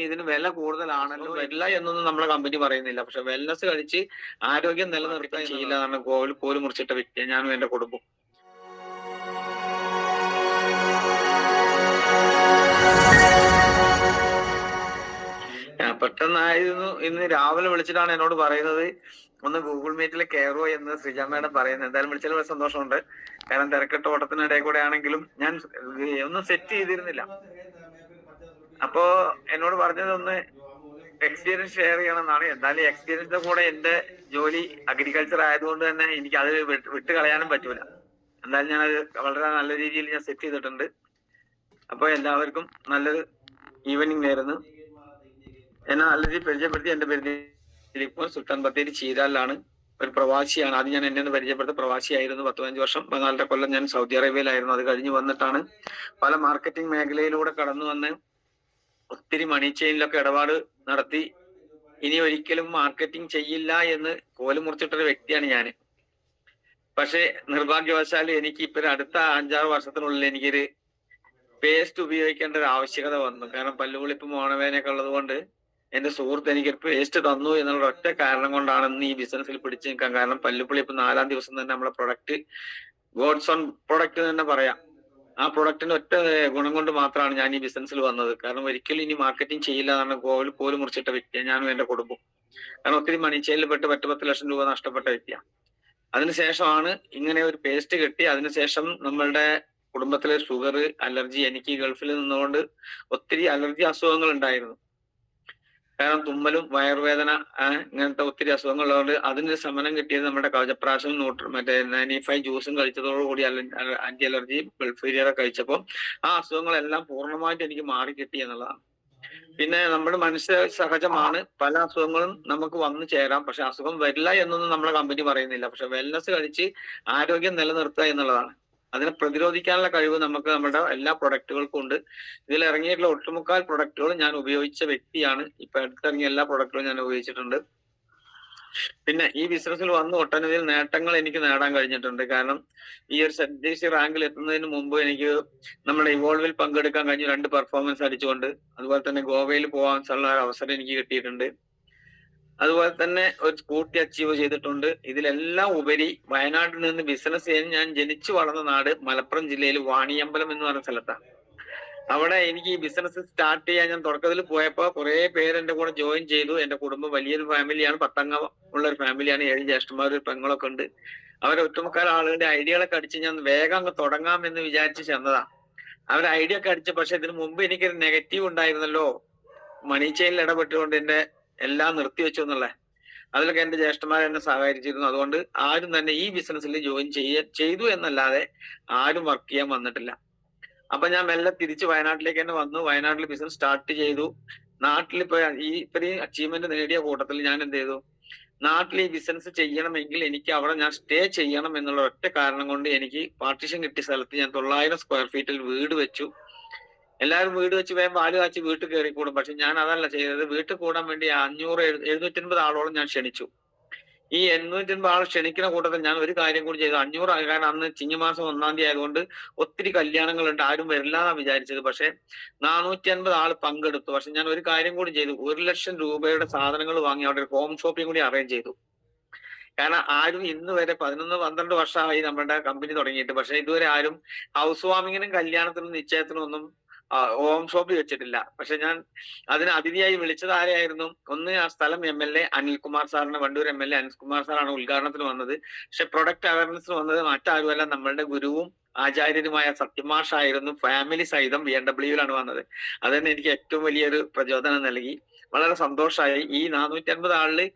ഇതിന് വില കൂടുതലാണല്ലോ വരില്ല എന്നൊന്നും നമ്മളെ കമ്പനി പറയുന്നില്ല. പക്ഷെ വെൽനസ് കഴിച്ച് ആരോഗ്യം നിലനിർത്താൻ ചെയ്യില്ല എന്നാണ് കോല് മുറിച്ചിട്ട വ്യക്തിയാണ് ഞാനും എന്റെ കുടുംബം. പെട്ടെന്നായിരുന്നു ഇന്ന് രാവിലെ വിളിച്ചിട്ടാണ് എന്നോട് പറയുന്നത്, ഒന്ന് ഗൂഗിൾ മീറ്റിൽ കയറുമോ എന്ന് ശ്രീജ മാഡം പറയുന്നത്. എന്തായാലും വിളിച്ചതിൽ വളരെ സന്തോഷമുണ്ട്. കാരണം തിരക്കിട്ട ഓട്ടത്തിനിടയിൽ കൂടെ ആണെങ്കിലും ഞാൻ ഒന്നും സെറ്റ് ചെയ്തിരുന്നില്ല. അപ്പോ എന്നോട് പറഞ്ഞത് ഒന്ന് എക്സ്പീരിയൻസ് ഷെയർ ചെയ്യണം എന്നാണ്. എന്തായാലും എക്സ്പീരിയൻസിന്റെ കൂടെ എന്റെ ജോലി അഗ്രികൾച്ചർ ആയതുകൊണ്ട് തന്നെ എനിക്ക് അത് വിട്ട് കളയാനും പറ്റൂല. എന്തായാലും ഞാനത് വളരെ നല്ല രീതിയിൽ ഞാൻ സെറ്റ് ചെയ്തിട്ടുണ്ട്. അപ്പൊ എല്ലാവർക്കും നല്ലൊരു ഈവനിങ് നേരുന്നു. എന്നെ നല്ല രീതിയിൽ പരിചയപ്പെടുത്തി. എന്റെ പേര് ദിലീപ്, സുൽത്താൻ ബത്തേരി ചീരാലിലാണ്. ഒരു പ്രവാസിയാണ്. ആദ്യം ഞാൻ എന്നെ പരിചയപ്പെടുത്ത പ്രവാസിയായിരുന്നു. 10-15 വർഷം 14 കൊല്ലം ഞാൻ സൗദി അറേബ്യയിലായിരുന്നു. അത് കഴിഞ്ഞ് വന്നിട്ടാണ് പല മാർക്കറ്റിംഗ് മേഖലയിലൂടെ കടന്നു വന്ന് ഒത്തിരി മണി ചെയിനിലൊക്കെ ഇടപാട് നടത്തി ഇനി ഒരിക്കലും മാർക്കറ്റിംഗ് ചെയ്യില്ല എന്ന് കോല് മുറിച്ചിട്ടൊരു വ്യക്തിയാണ് ഞാൻ. പക്ഷേ നിർഭാഗ്യവശാൽ എനിക്ക് ഇപ്പൊ അടുത്ത 5-6 വർഷത്തിനുള്ളിൽ എനിക്കൊരു പേസ്റ്റ് ഉപയോഗിക്കേണ്ട ഒരു ആവശ്യകത വന്നു. കാരണം പല്ലുപൊളിപ്പ് മോണവേനൊക്കെ ഉള്ളത് കൊണ്ട് എന്റെ സുഹൃത്ത് എനിക്കൊരു പേസ്റ്റ് തന്നു എന്നുള്ള ഒറ്റ കാരണം കൊണ്ടാണ് ഇന്ന് ഈ ബിസിനസ്സിൽ പിടിച്ചു നിൽക്കാൻ. കാരണം പല്ലുപൊളിപ്പ് 4-ാം ദിവസം തന്നെ നമ്മളെ പ്രൊഡക്റ്റ് ഗോഡ്സ് ഓൺ പ്രൊഡക്റ്റ് തന്നെ പറയാം. ആ പ്രൊഡക്റ്റിന്റെ ഒറ്റ ഗുണം കൊണ്ട് മാത്രമാണ് ഞാൻ ഈ ബിസിനസ്സിൽ വന്നത്. കാരണം ഒരിക്കലും ഇനി മാർക്കറ്റിംഗ് ചെയ്യില്ല എന്നാണ് കോല് മുറിച്ചിട്ട വ്യക്തിയാണ് ഞാനും എന്റെ കുടുംബം. കാരണം ഒത്തിരി മണി ചെയിനിൽ പെട്ട് 10 ലക്ഷം രൂപ നഷ്ടപ്പെട്ട വ്യക്തിയാണ്. അതിനുശേഷമാണ് ഇങ്ങനെ ഒരു പേസ്റ്റ് കിട്ടി. അതിനുശേഷം നമ്മളുടെ കുടുംബത്തിലെ ഷുഗർ, അലർജി, എനിക്ക് ഗൾഫിൽ നിന്നുകൊണ്ട് ഒത്തിരി അലർജി അസുഖങ്ങൾ ഉണ്ടായിരുന്നു. കാരണം തുമ്മലും വയറുവേദന ഇങ്ങനത്തെ ഒത്തിരി അസുഖങ്ങൾ ഉള്ളതുകൊണ്ട് അതിന് ശമനം കിട്ടിയത് നമ്മുടെ കവചപ്രാശം മറ്റേ 95 ജ്യൂസും കഴിച്ചതോടുകൂടി ആന്റി അലർജി ഗൾഫീരിയറ കഴിച്ചപ്പോൾ ആ അസുഖങ്ങളെല്ലാം പൂർണ്ണമായിട്ട് എനിക്ക് മാറി കിട്ടി എന്നുള്ളതാണ്. പിന്നെ നമ്മുടെ മനുഷ്യ സഹജമാണ്, പല അസുഖങ്ങളും നമുക്ക് വന്നു ചേരാം. പക്ഷെ അസുഖം വരില്ല എന്നൊന്നും നമ്മളെ കമ്പനി പറയുന്നില്ല. പക്ഷെ വെൽനസ് കഴിച്ച് ആരോഗ്യം നിലനിർത്തുക എന്നുള്ളതാണ്. അതിനെ പ്രതിരോധിക്കാനുള്ള കഴിവ് നമുക്ക് നമ്മുടെ എല്ലാ പ്രൊഡക്റ്റുകൾക്കും ഉണ്ട്. ഇതിൽ ഇറങ്ങിയിട്ടുള്ള ഒട്ടുമുക്കാൽ പ്രൊഡക്റ്റുകളും ഞാൻ ഉപയോഗിച്ച വ്യക്തിയാണ്. ഇപ്പൊ അടുത്തിറങ്ങിയ എല്ലാ പ്രൊഡക്റ്റുകളും ഞാൻ ഉപയോഗിച്ചിട്ടുണ്ട്. പിന്നെ ഈ ബിസിനസ്സിൽ വന്ന് ഒട്ടനവധി നേട്ടങ്ങൾ എനിക്ക് നേടാൻ കഴിഞ്ഞിട്ടുണ്ട്. കാരണം ഈ ഒരു ZDC റാങ്കിൽ എത്തുന്നതിന് മുമ്പ് എനിക്ക് നമ്മുടെ ഇവോൾവിൽ പങ്കെടുക്കാൻ കഴിഞ്ഞു, 2 പെർഫോമൻസ് അടിച്ചുകൊണ്ട്. അതുപോലെ തന്നെ ഗോവയിൽ പോകാനുള്ള അവസരം എനിക്ക് കിട്ടിയിട്ടുണ്ട്. അതുപോലെ തന്നെ ഒരു സ്കൂട്ടി അച്ചീവ് ചെയ്തിട്ടുണ്ട്. ഇതിലെല്ലാം ഉപരി വയനാട്ടിൽ നിന്ന് ബിസിനസ് ചെയ്യാൻ ഞാൻ ജനിച്ചു വളർന്ന നാട് മലപ്പുറം ജില്ലയിൽ വാണിയമ്പലം എന്ന് പറഞ്ഞ സ്ഥലത്താണ്. അവിടെ എനിക്ക് ഈ ബിസിനസ് സ്റ്റാർട്ട് ചെയ്യാൻ ഞാൻ തുടക്കത്തിൽ പോയപ്പോ കുറെ പേര് എന്റെ കൂടെ ജോയിൻ ചെയ്തു. എന്റെ കുടുംബം വലിയൊരു ഫാമിലിയാണ്, 10 അംഗം ഉള്ള ഒരു ഫാമിലിയാണ്. 7 ജ്യേഷ്ഠന്മാർ, ഒരു പെങ്ങളൊക്കെ ഉണ്ട്. അവരെ ഒട്ടുമുക്കാൽ ആളുകളുടെ ഐഡിയകളൊക്കെ അടിച്ച് ഞാൻ വേഗം അങ്ങ് തുടങ്ങാം എന്ന് വിചാരിച്ച് ചെന്നതാ. അവരുടെ ഐഡിയ ഒക്കെ അടിച്ച്, പക്ഷെ ഇതിനു മുമ്പ് എനിക്കൊരു നെഗറ്റീവ് ഉണ്ടായിരുന്നല്ലോ, മണി ചെയിനിൽ ഇടപെട്ടുകൊണ്ട് എന്റെ എല്ലാം നിർത്തിവെച്ചു എന്നുള്ളേ. അതിലൊക്കെ എന്റെ ജ്യേഷ്ഠന്മാർ എന്നെ സഹകരിച്ചിരുന്നു. അതുകൊണ്ട് ആരും തന്നെ ഈ ബിസിനസ്സിൽ ജോയിൻ ചെയ്തു എന്നല്ലാതെ ആരും വർക്ക് ചെയ്യാൻ വന്നിട്ടില്ല. അപ്പൊ ഞാൻ മെല്ലെ തിരിച്ച് വയനാട്ടിലേക്ക് തന്നെ വന്നു. വയനാട്ടിൽ ബിസിനസ് സ്റ്റാർട്ട് ചെയ്തു. നാട്ടിൽ ഇപ്പൊ ഇത്രയും അച്ചീവ്മെന്റ് നേടിയ കൂട്ടത്തിൽ ഞാൻ എന്ത് ചെയ്തു, നാട്ടിൽ ഈ ബിസിനസ് ചെയ്യണമെങ്കിൽ എനിക്ക് അവിടെ ഞാൻ സ്റ്റേ ചെയ്യണം എന്നുള്ള ഒറ്റ കാരണം കൊണ്ട് എനിക്ക് പാർട്ടീഷൻ കിട്ടിയ സ്ഥലത്ത് ഞാൻ 900 സ്ക്വയർ ഫീറ്റിൽ വീട് വെച്ചു. എല്ലാവരും വീട് വെച്ച് വേഗം പാല് കാച്ചി വീട്ടിൽ കയറി കൂടും. പക്ഷെ ഞാൻ അതല്ല ചെയ്തത്. വീട്ടിൽ കൂടാൻ വേണ്ടി 750 ആളോളം ഞാൻ ക്ഷണിച്ചു. ഈ 850 ആൾ ക്ഷണിക്കുന്ന കൂട്ടത്തിൽ ഞാൻ ഒരു കാര്യം കൂടി ചെയ്തു. 500 ആൾക്കാർ അന്ന് ചിങ്ങമാസം 1-ാം തീയതി ആയതുകൊണ്ട് ഒത്തിരി കല്യാണങ്ങളുണ്ട്, ആരും വരില്ല എന്നാണ് വിചാരിച്ചത്. പക്ഷെ 450 ആൾ പങ്കെടുത്തു. പക്ഷെ ഞാൻ ഒരു കാര്യം കൂടി ചെയ്തു. 1 ലക്ഷം രൂപയുടെ സാധനങ്ങൾ വാങ്ങി അവിടെ ഒരു ഹോം ഷോപ്പിംഗ് കൂടി അറേഞ്ച് ചെയ്തു. കാരണം ആരും ഇന്ന് വരെ 11-12 വർഷമായി നമ്മുടെ കമ്പനി തുടങ്ങിയിട്ട്, പക്ഷെ ഇതുവരെ ആരും ഹൗസ് വാമിങ്ങിനും കല്യാണത്തിനും നിശ്ചയത്തിനും ഒന്നും ഹോം ഷോപ്പ് വെച്ചിട്ടില്ല. പക്ഷെ ഞാൻ അതിന് അതിഥിയായി വിളിച്ചത് ആരെയായിരുന്നു? ഒന്ന് ആ സ്ഥലം MLA അനിൽകുമാർ സാറിന്, വണ്ടൂർ MLA അനിൽകുമാർ സാറാണ് ഉദ്ഘാടനത്തിന് വന്നത്. പക്ഷെ പ്രൊഡക്റ്റ് അവയർനെസ്സിന് വന്നത് മറ്റാരുമല്ല, നമ്മളുടെ ഗുരുവും ആചാര്യരുമായ സത്യമാഷായിരുന്നു. ഫാമിലി സഹിതം BMW വന്നത്. അതന്നെ എനിക്ക് ഏറ്റവും വലിയൊരു പ്രചോദനം നൽകി. വളരെ സന്തോഷമായി. ഈ 450 ആളില്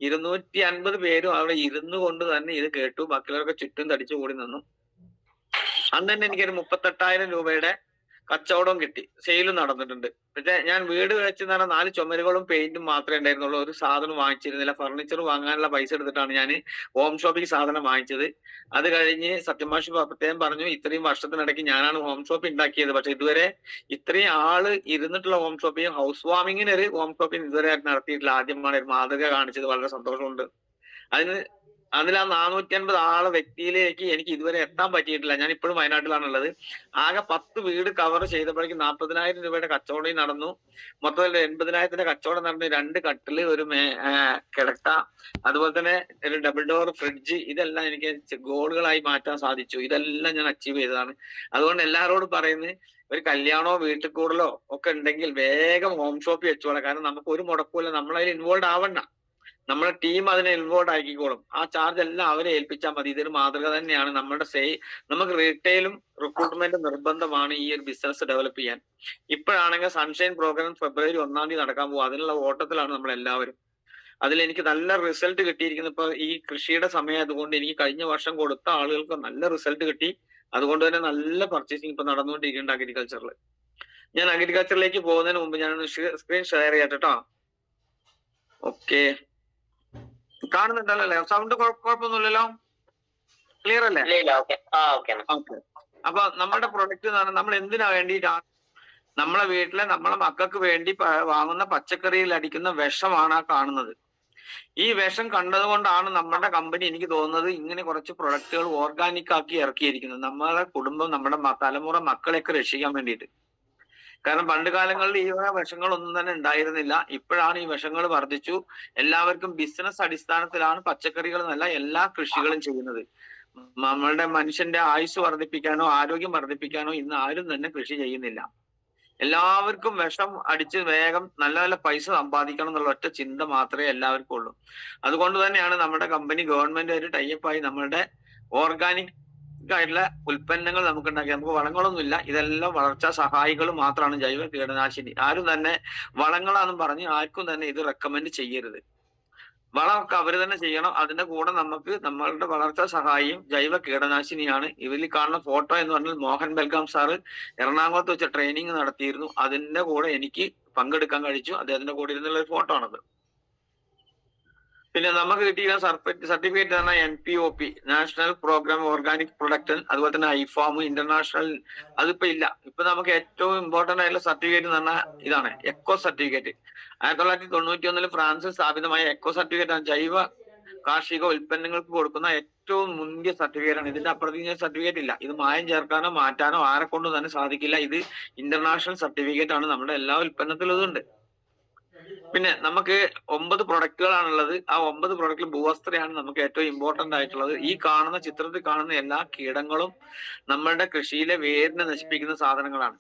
250 പേരും അവിടെ ഇരുന്നു കൊണ്ട് തന്നെ ഇത് കേട്ടു. ബാക്കിയുള്ളവർക്ക് ചുറ്റും തടിച്ചു കൂടി നിന്നു. അന്ന് തന്നെ എനിക്കൊരു 38,000 രൂപയുടെ കച്ചവടവും കിട്ടി, സെയിലും നടന്നിട്ടുണ്ട്. പക്ഷെ ഞാൻ വീട് വെച്ച് നടന്ന 4 ചുമരുകളും പെയിന്റും മാത്രമേ ഉണ്ടായിരുന്നുള്ളൂ. ഒരു സാധനം വാങ്ങിച്ചിരുന്നില്ല. ഫർണിച്ചർ വാങ്ങാനുള്ള പൈസ എടുത്തിട്ടാണ് ഞാൻ ഹോം ഷോപ്പിംഗ് സാധനം വാങ്ങിച്ചത്. അത് കഴിഞ്ഞ് സത്യമാഷ് പ്രത്യേകം പറഞ്ഞു, ഇത്രയും വർഷത്തിനിടയ്ക്ക് ഞാനാണ് ഹോം ഷോപ്പ് ഉണ്ടാക്കിയത്. പക്ഷെ ഇതുവരെ ഇത്രയും ആള് ഇരുന്നിട്ടുള്ള ഹോം ഷോപ്പിംഗ്, ഹൗസ് വാമിങ്ങിന് ഒരു ഹോം ഷോപ്പിംഗ് ഇതുവരെ നടത്തിയിട്ടില്ല. ആദ്യമാണ് ഒരു മാതൃക കാണിച്ചത്. വളരെ സന്തോഷമുണ്ട്. അതിന് അതിൽ ആ 450 ആളെ വ്യക്തിയിലേക്ക് എനിക്ക് ഇതുവരെ എത്താൻ പറ്റിയിട്ടില്ല. ഞാൻ ഇപ്പോഴും വയനാട്ടിലാണുള്ളത്. ആകെ 10 വീട് കവർ ചെയ്തപ്പോഴേക്കും 40,000 രൂപയുടെ കച്ചവടം നടന്നു. മൊത്തത്തിൽ 80,000ന്റെ കച്ചവടം നടന്നു. 2 കട്ടില്, ഒരു കിടക്ക, അതുപോലെ തന്നെ ഒരു ഡബിൾ ഡോർ ഫ്രിഡ്ജ്, ഇതെല്ലാം എനിക്ക് ഗോളുകളായി മാറ്റാൻ സാധിച്ചു. ഇതെല്ലാം ഞാൻ അച്ചീവ് ചെയ്തതാണ്. അതുകൊണ്ട് എല്ലാവരോടും പറയുന്നത്, ഒരു കല്യാണമോ വീട്ടിൽ കൂടലോ ഒക്കെ ഉണ്ടെങ്കിൽ വേഗം ഹോം ഷോപ്പിൽ വെച്ചോളാം. കാരണം നമുക്ക് ഒരു മുടക്കുമില്ല, നമ്മളതിൽ ഇൻവോൾവ് ആവണ്ട. നമ്മുടെ ടീം അതിനെ ഇൻവോൾവ് ആക്കിക്കോളും. ആ ചാർജ് എല്ലാം അവരെ ഏൽപ്പിച്ചാൽ മതി. ഇതൊരു മാതൃക തന്നെയാണ്. നമുക്ക് റീറ്റെയിലും റിക്രൂട്ട്മെന്റും നിർബന്ധമാണ് ഈ ഒരു ബിസിനസ് ഡെവലപ്പ് ചെയ്യാൻ. ഇപ്പോഴാണെങ്കിൽ സൺഷൈൻ പ്രോഗ്രാം ഫെബ്രുവരി 1-ാം തീയതി നടക്കാൻ പോകും. അതിനുള്ള ഓട്ടത്തിലാണ് നമ്മൾ എല്ലാവരും. അതിൽ എനിക്ക് നല്ല റിസൾട്ട് കിട്ടിയിരിക്കുന്നു. ഇപ്പൊ ഈ കൃഷിയുടെ സമയം അതുകൊണ്ട് എനിക്ക് കഴിഞ്ഞ വർഷം കൊടുത്ത ആളുകൾക്ക് നല്ല റിസൾട്ട് കിട്ടി. അതുകൊണ്ട് തന്നെ നല്ല പർച്ചേസിങ് ഇപ്പൊ നടന്നുകൊണ്ടിരിക്കുന്നുണ്ട് അഗ്രികൾച്ചറിൽ. ഞാൻ അഗ്രികൾച്ചറിലേക്ക് പോകുന്നതിന് മുമ്പ് ഞാൻ സ്ക്രീൻ ഷെയർ ചെയ്യട്ടെ കേട്ടോ. ഓക്കെ, കാണുന്നുണ്ടല്ലോ അല്ലേ? സൗണ്ട് കുഴപ്പമൊന്നുമില്ലല്ലോ? ക്ലിയർ അല്ലേ? ഓക്കെ. അപ്പൊ നമ്മുടെ പ്രൊഡക്റ്റ് എന്ന് പറഞ്ഞാൽ നമ്മൾ എന്തിനാ വേണ്ടിയിട്ടാണ് നമ്മളെ വീട്ടിലെ നമ്മളെ മക്കൾക്ക് വേണ്ടി വാങ്ങുന്ന പച്ചക്കറിയിൽ അടിക്കുന്ന വിഷമാണ് ആ കാണുന്നത്. ഈ വിഷം കണ്ടതുകൊണ്ടാണ് നമ്മുടെ കമ്പനി എനിക്ക് തോന്നുന്നത് ഇങ്ങനെ കുറച്ച് പ്രൊഡക്റ്റുകൾ ഓർഗാനിക് ആക്കി ഇറക്കിയിരിക്കുന്നത്. നമ്മളെ കുടുംബം, നമ്മുടെ തലമുറ മക്കളെയൊക്കെ രക്ഷിക്കാൻ വേണ്ടിയിട്ട്. കാരണം പണ്ട് കാലങ്ങളിൽ ഈ വിഷങ്ങളൊന്നും തന്നെ ഉണ്ടായിരുന്നില്ല. ഇപ്പോഴാണ് ഈ വിഷങ്ങൾ വർദ്ധിച്ചു. എല്ലാവർക്കും ബിസിനസ് അടിസ്ഥാനത്തിലാണ് പച്ചക്കറികൾ എന്നല്ല എല്ലാ കൃഷികളും ചെയ്യുന്നത്. നമ്മളുടെ മനുഷ്യന്റെ ആയുസ് വർദ്ധിപ്പിക്കാനോ ആരോഗ്യം വർദ്ധിപ്പിക്കാനോ ഇന്ന് ആരും തന്നെ കൃഷി ചെയ്യുന്നില്ല. എല്ലാവർക്കും വിഷം അടിച്ച് വേഗം നല്ല നല്ല പൈസ സമ്പാദിക്കണം എന്നുള്ള ഒറ്റ ചിന്ത മാത്രമേ എല്ലാവർക്കും ഉള്ളൂ. അതുകൊണ്ട് തന്നെയാണ് നമ്മുടെ കമ്പനി ഗവൺമെന്റ് ഒരു ടൈപ്പായി നമ്മളുടെ ഓർഗാനിക് ആയിട്ടുള്ള ഉൽപ്പന്നങ്ങൾ നമുക്ക് ഉണ്ടാക്കി. നമുക്ക് വളങ്ങളൊന്നുമില്ല, ഇതെല്ലാം വളർച്ചാ സഹായികൾ മാത്രമാണ്, ജൈവ കീടനാശിനി. ആരും തന്നെ വളങ്ങളാണെന്നും പറഞ്ഞ് ആർക്കും തന്നെ ഇത് റെക്കമെൻഡ് ചെയ്യരുത്. വളമൊക്കെ അവർ തന്നെ ചെയ്യണം. അതിന്റെ കൂടെ നമുക്ക് നമ്മളുടെ വളർച്ചാ സഹായിയും ജൈവ കീടനാശിനിയാണ്. ഇതിൽ കാണുന്ന ഫോട്ടോ എന്ന് പറഞ്ഞാൽ മോഹൻ ബൽഗാം സാറ് എറണാകുളത്ത് വെച്ച ട്രെയിനിങ് നടത്തിയിരുന്നു. അതിന്റെ കൂടെ എനിക്ക് പങ്കെടുക്കാൻ കഴിച്ചു. അദ്ദേഹത്തിന്റെ കൂടെ ഇരുന്നുള്ള ഒരു ഫോട്ടോ ആണത്. പിന്നെ നമുക്ക് കിട്ടിയ സർട്ടിഫിക്കറ്റ് പറഞ്ഞാൽ NPOP, national programme organic production, അതുപോലെ തന്നെ ഐഫാം ഇന്റർനാഷണൽ. അതിപ്പോ ഇല്ല. ഇപ്പൊ നമുക്ക് ഏറ്റവും ഇമ്പോർട്ടന്റ് ആയിട്ടുള്ള സർട്ടിഫിക്കറ്റ് എന്ന് പറഞ്ഞാൽ ഇതാണ്, എക്കോ സർട്ടിഫിക്കറ്റ്. 1991 ഫ്രാൻസിൽ സ്ഥാപിതമായ എക്കോ സർട്ടിഫിക്കറ്റ് ആണ് ജൈവ കാർഷിക ഉൽപ്പന്നങ്ങൾക്ക് കൊടുക്കുന്ന ഏറ്റവും മുന്തിയ സർട്ടിഫിക്കറ്റ് ആണ്. ഇതിന്റെ അപ്പുറത്തേക്ക് സർട്ടിഫിക്കറ്റ് ഇല്ല. ഇത് മായം ചേർക്കാനോ മാറ്റാനോ ആരെ കൊണ്ടും തന്നെ സാധിക്കില്ല. ഇത് ഇന്റർനാഷണൽ സർട്ടിഫിക്കറ്റ് ആണ്. നമ്മുടെ എല്ലാ ഉൽപ്പന്നത്തിലും ഇതുണ്ട്. പിന്നെ നമുക്ക് 9 പ്രൊഡക്റ്റുകളാണുള്ളത്. ആ 9 പ്രൊഡക്റ്റിൽ ഭൂവസ്ത്രയാണ് നമുക്ക് ഏറ്റവും ഇമ്പോർട്ടന്റ് ആയിട്ടുള്ളത്. ഈ കാണുന്ന ചിത്രത്തിൽ കാണുന്ന എല്ലാ കീടങ്ങളും നമ്മളുടെ കൃഷിയിലെ വേരിനെ നശിപ്പിക്കുന്ന സാധനങ്ങളാണ്.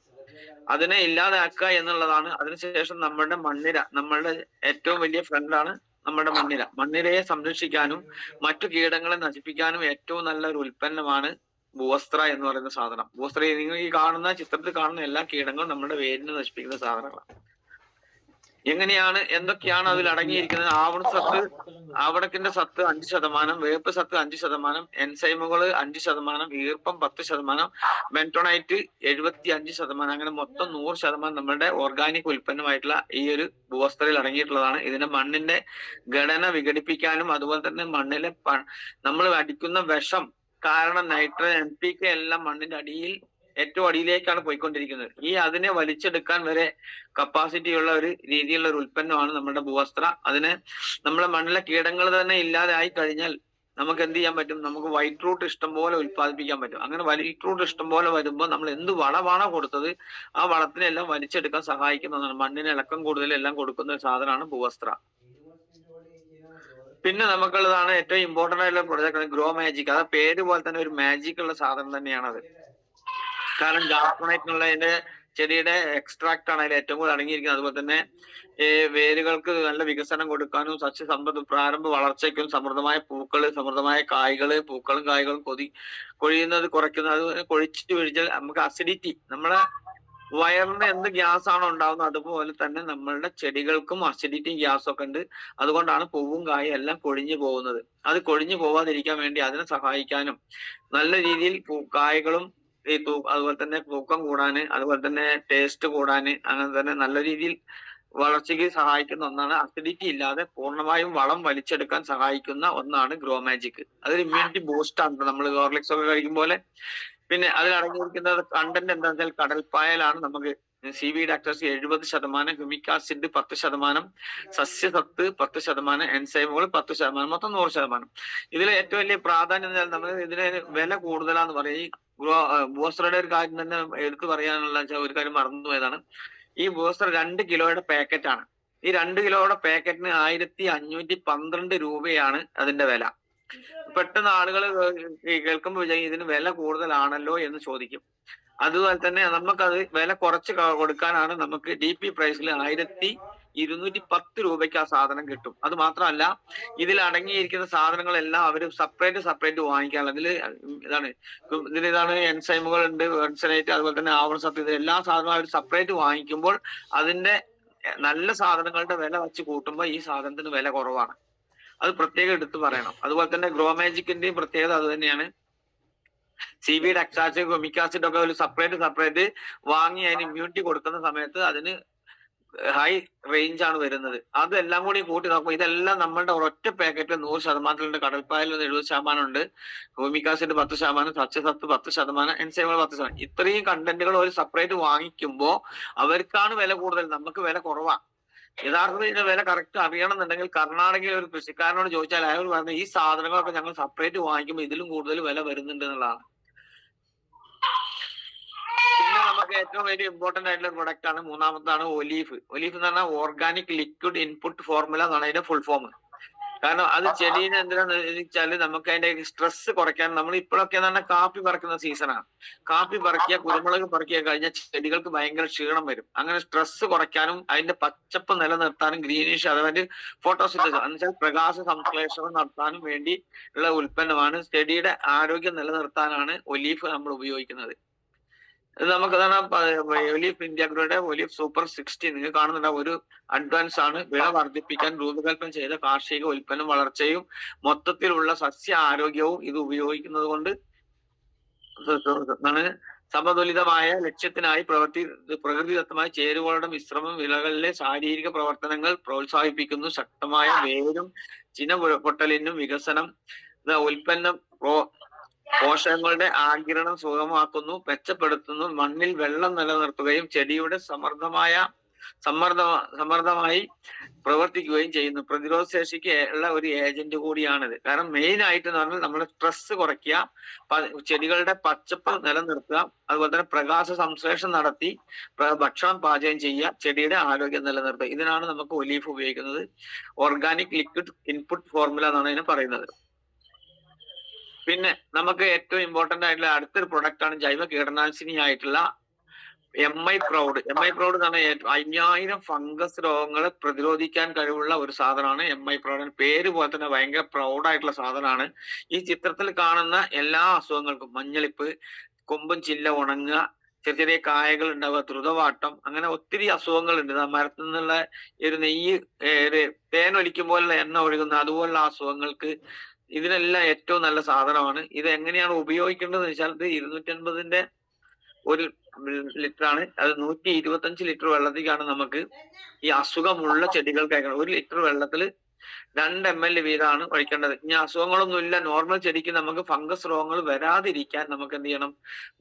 അതിനെ ഇല്ലാതാക്കുക എന്നുള്ളതാണ്. അതിനുശേഷം നമ്മളുടെ മണ്ണിര, നമ്മളുടെ ഏറ്റവും വലിയ ഫ്രണ്ടാണ് നമ്മുടെ മണ്ണിര. മണ്ണിരയെ സംരക്ഷിക്കാനും മറ്റു കീടങ്ങളെ നശിപ്പിക്കാനും ഏറ്റവും നല്ലൊരു ഉൽപ്പന്നമാണ് ഭൂവസ്ത്ര എന്ന് പറയുന്ന സാധനം. ഭൂവസ്ത്ര ഈ കാണുന്ന ചിത്രത്തിൽ കാണുന്ന എല്ലാ കീടങ്ങളും നമ്മുടെ വേരിനെ നശിപ്പിക്കുന്ന സാധനങ്ങളാണ്. എങ്ങനെയാണ്, എന്തൊക്കെയാണ് അതിൽ അടങ്ങിയിരിക്കുന്നത്? ആവണക്കിന്റെ സത്ത് 5%, വേപ്പ് സത്ത് 5%, എൻസൈമുകൾ 5%, ഈർപ്പം 10%, ബെൻടോണൈറ്റ് 75%, അങ്ങനെ മൊത്തം 100% നമ്മളുടെ ഓർഗാനിക് ഉൽപ്പന്നമായിട്ടുള്ള ഈ ഒരു ഭൂവസ്ത്രയിൽ അടങ്ങിയിട്ടുള്ളതാണ്. ഇതിന്റെ മണ്ണിന്റെ ഘടന വിഘടിപ്പിക്കാനും അതുപോലെ തന്നെ മണ്ണിലെ നമ്മൾ അടിക്കുന്ന വിഷം കാരണം നൈട്രജൻ, NPK എല്ലാം മണ്ണിന്റെ അടിയിൽ ഏറ്റവും അടിയിലേക്കാണ് പോയിക്കൊണ്ടിരിക്കുന്നത്. അതിനെ വലിച്ചെടുക്കാൻ വരെ കപ്പാസിറ്റി ഉള്ള ഒരു രീതിയിലുള്ള ഒരു ഉൽപ്പന്നമാണ് നമ്മുടെ ഭൂവസ്ത്ര. അതിനെ നമ്മുടെ മണ്ണിലെ കീടങ്ങൾ തന്നെ ഇല്ലാതെ ആയി കഴിഞ്ഞാൽ നമുക്ക് എന്ത് ചെയ്യാൻ പറ്റും? നമുക്ക് വൈറ്റ് റൂട്ട് ഇഷ്ടംപോലെ ഉൽപ്പാദിപ്പിക്കാൻ പറ്റും. അങ്ങനെ വൈറ്റ് റൂട്ട് ഇഷ്ടംപോലെ വരുമ്പോൾ നമ്മൾ എന്ത് വളമാണോ കൊടുത്തത് ആ വളത്തിനെല്ലാം വലിച്ചെടുക്കാൻ സഹായിക്കുന്നതാണ്. മണ്ണിന് ഇളക്കം കൂടുതൽ എല്ലാം കൊടുക്കുന്ന ഒരു സാധനമാണ് ഭൂവസ്ത്ര. പിന്നെ നമുക്കുള്ളതാണ് ഏറ്റവും ഇമ്പോർട്ടന്റ് ആയിട്ടുള്ള പ്രൊജക്ട് ഗ്രോ മാജിക്. അത് പേര് പോലെ തന്നെ ഒരു മാജിക് ഉള്ള സാധനം തന്നെയാണത്. കാരണം ജാസ്പ്രൈറ്റിനുള്ള ചെടിയുടെ എക്സ്ട്രാക്ട് ആണ് അതിൽ ഏറ്റവും കൂടുതൽ അടങ്ങിയിരിക്കുന്നത്. അതുപോലെ തന്നെ വേരുകൾക്ക് നല്ല വികസനം കൊടുക്കാനും പ്രാരംഭ വളർച്ചയ്ക്കും സമൃദ്ധമായ പൂക്കള്, സമൃദ്ധമായ കായ്കള്, പൂക്കളും കായ്കളും കൊഴിയുന്നത് കുറയ്ക്കുന്നത്. അതുപോലെ കൊഴിച്ചു പിടിച്ചാൽ നമുക്ക് അസിഡിറ്റി, നമ്മളെ വയറിന് എന്ത് ഗ്യാസ് ആണോ ഉണ്ടാവുന്നത് അതുപോലെ തന്നെ നമ്മളുടെ ചെടികൾക്കും അസിഡിറ്റിയും ഗ്യാസും ഒക്കെ ഉണ്ട്. അതുകൊണ്ടാണ് പൂവും കായും എല്ലാം കൊഴിഞ്ഞു പോകുന്നത്. അത് കൊഴിഞ്ഞു പോവാതിരിക്കാൻ വേണ്ടി അതിനെ സഹായിക്കാനും നല്ല രീതിയിൽ കായ്കളും അതുപോലെ തന്നെ തൂക്കം കൂടാന്, അതുപോലെ തന്നെ ടേസ്റ്റ് കൂടാന്, അങ്ങനെ തന്നെ നല്ല രീതിയിൽ വളർച്ചയ്ക്ക് സഹായിക്കുന്ന ഒന്നാണ്. അസിഡിറ്റി ഇല്ലാതെ പൂർണ്ണമായും വളം വലിച്ചെടുക്കാൻ സഹായിക്കുന്ന ഒന്നാണ് ഗ്രോ മാജിക്. അതൊരു ഇമ്മ്യൂണിറ്റി ബൂസ്റ്റ് ആണ്, നമ്മൾ ഹോർലിക്സ് ഒക്കെ കഴിക്കും പോലെ. പിന്നെ അതിൽ അടങ്ങിയിരിക്കുന്ന കണ്ടന്റ് എന്താ വെച്ചാൽ കടൽപ്പായലാണ് നമുക്ക് CB ഡാക്ടേഴ്സ് 70%, ഹ്യൂമിക് ആസിഡ് 10%, സസ്യസത്ത് 10%, എൻസൈമുകൾ 10%, മൊത്തം 100%. ഇതിൽ ഏറ്റവും വലിയ പ്രാധാന്യം നമ്മൾ ഇതിന് വില കൂടുതലാന്ന് പറയും. ഈ ബൂസ്റ്ററുടെ ഒരു കാര്യം തന്നെ എടുത്തു പറയാനുള്ള ഒരു കാര്യം മറന്നുപോയതാണ്. ഈ ബൂസ്റ്റർ 2 കിലോയുടെ പാക്കറ്റാണ്. ഈ 2 കിലോയുടെ പാക്കറ്റിന് 1512 രൂപയാണ് അതിന്റെ വില. പെട്ടെന്ന് ആളുകൾ കേൾക്കുമ്പോൾ ഇതിന് വില കൂടുതലാണല്ലോ എന്ന് ചോദിക്കും. അതുപോലെ തന്നെ നമുക്കത് വില കുറച്ച് കൊടുക്കാനാണ് നമുക്ക് DP പ്രൈസിൽ 1210 രൂപയ്ക്ക് ആ സാധനം കിട്ടും. അത് മാത്രമല്ല, ഇതിൽ അടങ്ങിയിരിക്കുന്ന സാധനങ്ങളെല്ലാം അവർ സെപ്പറേറ്റ് വാങ്ങിക്കാനുള്ള ഇതാണ് എൻസൈമുകൾ ഉണ്ട്, വെൻസനേറ്റ്, അതുപോലെ തന്നെ ആവണസത്ത്, ഇത് എല്ലാ സാധനവും അവർ സെപ്പറേറ്റ് വാങ്ങിക്കുമ്പോൾ അതിന്റെ നല്ല സാധനങ്ങളുടെ വില വെച്ച് കൂട്ടുമ്പോൾ ഈ സാധനത്തിന് വില കുറവാണ്. അത് പ്രത്യേകം എടുത്തു പറയണം. അതുപോലെ തന്നെ ഗ്രോ മാജിക്കിന്റെയും പ്രത്യേകത അത് തന്നെയാണ്. CB ഡാക്സാസിഡ്, ഹ്യൂമിക് ആസിഡ് ഒക്കെ ഒരു സെപ്പറേറ്റ് വാങ്ങി അതിന് ഇമ്മ്യൂണിറ്റി കൊടുക്കുന്ന സമയത്ത് അതിന് ഹൈ റേഞ്ച് ആണ് വരുന്നത്. അതെല്ലാം കൂടി കൂട്ടി നോക്കുമ്പോൾ ഇതെല്ലാം നമ്മളുടെ ഒരൊറ്റ പാക്കറ്റിൽ 100%. കടൽപ്പായൽ 70% ഉണ്ട്, ഹ്യൂമിക് ആസിഡ് 10%, സസ്യസത്ത് 10%, എൻസൈമുകൾ 10%. ഇത്രയും കണ്ടന്റുകൾ ഒരു സെപ്പറേറ്റ് വാങ്ങിക്കുമ്പോൾ അവർക്കാണ് വില കൂടുതൽ, നമുക്ക് വില കുറവാണ്. യഥാർത്ഥത്തിൽ ഇതിന്റെ വില കറക്റ്റ് അറിയണമെന്നുണ്ടെങ്കിൽ കർണാടകയിലെ ഒരു കൃഷിക്കാരനോട് ചോദിച്ചാൽ അയാൾ പറഞ്ഞ ഈ സാധനങ്ങളൊക്കെ ഞങ്ങൾ സെപ്പറേറ്റ് വാങ്ങിക്കുമ്പോൾ ഇതിലും കൂടുതൽ വില വരുന്നുണ്ട് എന്നുള്ളതാണ്. പിന്നെ നമുക്ക് ഏറ്റവും വലിയ ഇമ്പോർട്ടന്റ് ആയിട്ടുള്ള പ്രൊഡക്റ്റ് ആണ്, മൂന്നാമത്താണ് ഒലീഫ്. ഒലീഫ് എന്ന് പറഞ്ഞാൽ ഓർഗാനിക് ലിക്വിഡ് ഇൻപുട്ട് ഫോർമുല എന്നാണ് അതിന്റെ ഫുൾ ഫോം. കാരണം അത് ചെടീനെ എന്തിനാന്ന് വെച്ചാല് നമുക്ക് അതിന്റെ സ്ട്രെസ് കുറയ്ക്കാൻ. നമ്മൾ ഇപ്പോഴൊക്കെ എന്ന് പറഞ്ഞാൽ കാപ്പി പറിക്കുന്ന സീസണാണ്. കാപ്പി പറിക്കുക, കുരുമുളക് പറിക്കുക കഴിഞ്ഞാൽ ചെടികൾക്ക് ഭയങ്കര ക്ഷീണം വരും. അങ്ങനെ സ്ട്രെസ് കുറയ്ക്കാനും അതിന്റെ പച്ചപ്പ് നിലനിർത്താനും ഗ്രീനിഷ് അതായത് ഫോട്ടോസിന്തസിസ് എന്ന് വെച്ചാൽ പ്രകാശ സംശ്ലേഷണം നടത്താനും വേണ്ടി ഉള്ള ഉൽപ്പന്നമാണ്. ചെടിയുടെ ആരോഗ്യം നിലനിർത്താനാണ് ഒലീഫ് നമ്മൾ ഉപയോഗിക്കുന്നത്. ഇത് നമുക്ക് ഒലീഫ് ഇന്ത്യയുടെ ഒലീഫ് സൂപ്പർ 60 നിങ്ങൾ കാണുന്നുണ്ടാവും. ഒരു അഡ്വാൻസ് ആണ്. വിള വർദ്ധിപ്പിക്കാൻ രൂപകൽപ്പന ചെയ്ത കാർഷിക ഉൽപ്പന്നം വളർച്ചയും മൊത്തത്തിലുള്ള സസ്യ ആരോഗ്യവും ഇത് ഉപയോഗിക്കുന്നത് കൊണ്ട് സമതുലിതമായ ലക്ഷ്യത്തിനായി പ്രകൃതിദത്തമായ ചേരുവകളുടെ മിശ്രമം വിളകളിലെ ശാരീരിക പ്രവർത്തനങ്ങൾ പ്രോത്സാഹിപ്പിക്കുന്നു. ശക്തമായ വേരും ചിന പൊട്ടലിനും വികസനം ഉൽപ്പന്നം പോഷകങ്ങളുടെ ആഗിരണം സുഗമമാക്കുന്നു, മെച്ചപ്പെടുത്തുന്നു, മണ്ണിൽ വെള്ളം നിലനിർത്തുകയും ചെടിയുടെ സമ്മർദ്ദമായി പ്രവർത്തിക്കുകയും ചെയ്യുന്നു. പ്രതിരോധ ശേഷിക്ക് ഉള്ള ഒരു ഏജന്റ് കൂടിയാണിത്. കാരണം മെയിൻ ആയിട്ട് എന്ന് പറഞ്ഞാൽ നമ്മൾ സ്ട്രെസ് കുറയ്ക്കുക, ചെടികളുടെ പച്ചപ്പ് നിലനിർത്തുക, അതുപോലെ തന്നെ പ്രകാശ സംശ്ലേഷണം നടത്തി ഭക്ഷണം പാചകം ചെയ്യുക, ചെടിയുടെ ആരോഗ്യം നിലനിർത്തുക. ഇതിനാണ് നമുക്ക് ഒലീഫ് ഉപയോഗിക്കുന്നത്. ഓർഗാനിക് ലിക്വിഡ് ഇൻപുട്ട് ഫോർമുല എന്നാണ് ഇതിനെ പറയുന്നത്. പിന്നെ നമുക്ക് ഏറ്റവും ഇമ്പോർട്ടന്റ് ആയിട്ടുള്ള അടുത്തൊരു പ്രൊഡക്റ്റ് ആണ് ജൈവ കീടനാശിനി ആയിട്ടുള്ള MI പ്രൗഡ്. MI പ്രൗഡ് എന്ന് പറഞ്ഞാൽ 5000 ഫംഗസ് രോഗങ്ങളെ പ്രതിരോധിക്കാൻ കഴിവുള്ള ഒരു സാധനമാണ് MI പ്രൗഡ്. പേര് പോലെ തന്നെ ഭയങ്കര പ്രൗഡായിട്ടുള്ള സാധനമാണ്. ഈ ചിത്രത്തിൽ കാണുന്ന എല്ലാ അസുഖങ്ങൾക്കും മഞ്ഞളിപ്പ്, കൊമ്പും ചില്ല ഉണങ്ങുക, ചെറിയ കായകൾ ഉണ്ടാവുക, ദ്രുതവാട്ടം, അങ്ങനെ ഒത്തിരി അസുഖങ്ങളുണ്ട്. മരത്തിൽ നിന്നുള്ള ഒരു നെയ്യ് തേനൊലിക്കും പോലുള്ള എണ്ണ ഒഴുകുന്ന അതുപോലുള്ള അസുഖങ്ങൾക്ക് ഇതിനെല്ലാം ഏറ്റവും നല്ല സാധനമാണ്. ഇത് എങ്ങനെയാണ് ഉപയോഗിക്കേണ്ടതെന്ന് വെച്ചാൽ ഇത് 250 ഒരു ലിറ്റർ ആണ്. അത് 125 ലിറ്റർ വെള്ളത്തിലാണ് നമുക്ക് ഈ അസുഖമുള്ള ചെടികൾക്ക് അയക്കണം. 1 ലിറ്റർ വെള്ളത്തിൽ 2 ml വീതമാണ് ഒഴിക്കേണ്ടത്. ഇനി അസുഖങ്ങളൊന്നുമില്ല, നോർമൽ ചെടിക്ക് നമുക്ക് ഫംഗസ് രോഗങ്ങൾ വരാതിരിക്കാൻ നമുക്ക് എന്ത് ചെയ്യണം?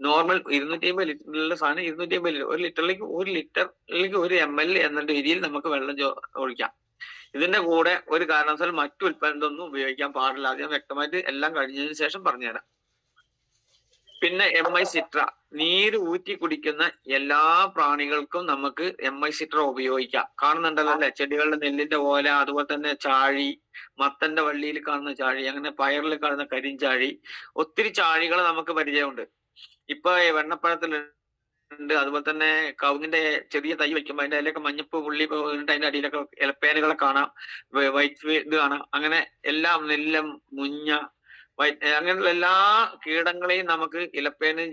നോർമൽ 250 ലിറ്ററിലുള്ള സാധനം 250 ലിറ്റർ, 1 ലിറ്ററിലേക്ക് 1 ml എന്ന രീതിയിൽ നമുക്ക് വെള്ളം ഒഴിക്കാം. ഇതിന്റെ കൂടെ ഒരു കാരണവശാലും മറ്റു ഉൽപ്പന്നമൊന്നും ഉപയോഗിക്കാൻ പാടില്ല. അത് ഞാൻ വ്യക്തമായിട്ട് എല്ലാം കഴിഞ്ഞതിന് ശേഷം പറഞ്ഞുതരാം. പിന്നെ MI സിട്ര, നീര് ഊറ്റി കുടിക്കുന്ന എല്ലാ പ്രാണികൾക്കും നമുക്ക് MI സിട്ര ഉപയോഗിക്കാം. കാണുന്നുണ്ടല്ലോ അല്ലെ, ചെടികളുടെ നെല്ലിന്റെ ഓല, അതുപോലെ തന്നെ ചാഴി, മത്തന്റെ വള്ളിയിൽ കാണുന്ന ചാഴി, അങ്ങനെ പയറിൽ കാണുന്ന കരിഞ്ചാഴി, ഒത്തിരി ചാഴികൾ നമുക്ക് പരിചയമുണ്ട്. ഇപ്പൊ വെണ്ണപ്പഴത്തിൽ ഉണ്ട്. അതുപോലെ തന്നെ കവുങ്ങിന്റെ ചെറിയ തൈ വെക്കുമ്പോൾ അതിന്റെ അതിലൊക്കെ മഞ്ഞപ്പ് പുള്ളി വീണിട്ട് അതിന്റെ അടിയിലൊക്കെ ഇലപ്പേനുകളെ കാണാം, വൈറ്റ് ഇത് കാണാം. അങ്ങനെ എല്ലാം നെല്ലം, മുഞ്ഞ, അങ്ങനെയുള്ള എല്ലാ കീടങ്ങളെയും നമുക്ക് ഇലപ്പേന്,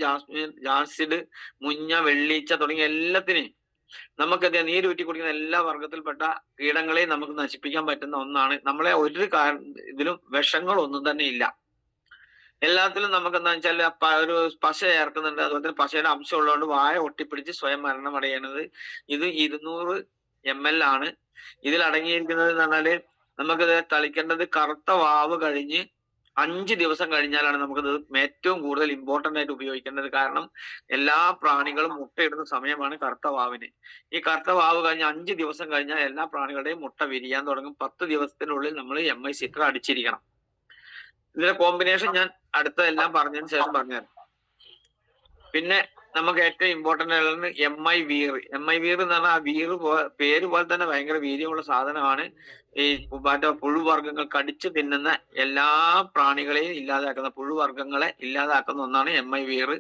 ജാസിഡ്, മുഞ്ഞ, വെള്ളീച്ച തുടങ്ങിയ എല്ലാത്തിനെയും നമുക്ക് നീരൂറ്റി കുടിക്കുന്ന എല്ലാ വർഗത്തിൽപ്പെട്ട കീടങ്ങളെയും നമുക്ക് നശിപ്പിക്കാൻ പറ്റുന്ന ഒന്നാണ്. നമ്മളെ ഒരു ഇതിലും വിഷങ്ങളൊന്നും തന്നെ ഇല്ല. എല്ലാത്തിലും നമുക്ക് എന്താ വെച്ചാൽ ഒരു പശ ചേർക്കുന്നുണ്ട്. അതുപോലെ തന്നെ പശയുടെ അംശം ഉള്ളതുകൊണ്ട് വായ ഒട്ടിപ്പിടിച്ച് സ്വയം മരണം അടയുന്നത്. ഇത് 200 ml ആണ്. ഇതിൽ അടങ്ങിയിരിക്കുന്നത് എന്ന് പറഞ്ഞാല് നമുക്ക് തളിക്കേണ്ടത് കറുത്ത വാവ് കഴിഞ്ഞ് 5 ദിവസം കഴിഞ്ഞാലാണ് നമുക്കത് ഏറ്റവും കൂടുതൽ ഇമ്പോർട്ടന്റ് ആയിട്ട് ഉപയോഗിക്കേണ്ടത്. കാരണം എല്ലാ പ്രാണികളും മുട്ടയിടുന്ന സമയമാണ് കറുത്ത വാവിന്. ഈ കറുത്ത വാവ് കഴിഞ്ഞ് 5 ദിവസം കഴിഞ്ഞാൽ എല്ലാ പ്രാണികളുടെയും മുട്ട വിരിയാൻ തുടങ്ങും. 10 ദിവസത്തിനുള്ളിൽ നമ്മൾ MI സിട്ര അടിച്ചിരിക്കണം. ഇതിന്റെ കോമ്പിനേഷൻ ഞാൻ അടുത്തതെല്ലാം പറഞ്ഞതിന് ശേഷം പറഞ്ഞുതരാം. പിന്നെ നമുക്ക് ഏറ്റവും ഇമ്പോർട്ടന്റ് ആയിട്ടുള്ളത് MI വീർ. MI വീർ എന്ന് പറഞ്ഞാൽ ആ വീർ പേര് പോലെ തന്നെ ഭയങ്കര വീര്യമുള്ള സാധനമാണ്. ഈ മറ്റേ പുഴുവർഗ്ഗങ്ങൾ കടിച്ചു തിന്നുന്ന എല്ലാ പ്രാണികളെയും ഇല്ലാതാക്കുന്ന, പുഴുവർഗ്ഗങ്ങളെ ഇല്ലാതാക്കുന്ന ഒന്നാണ് MI വീർ.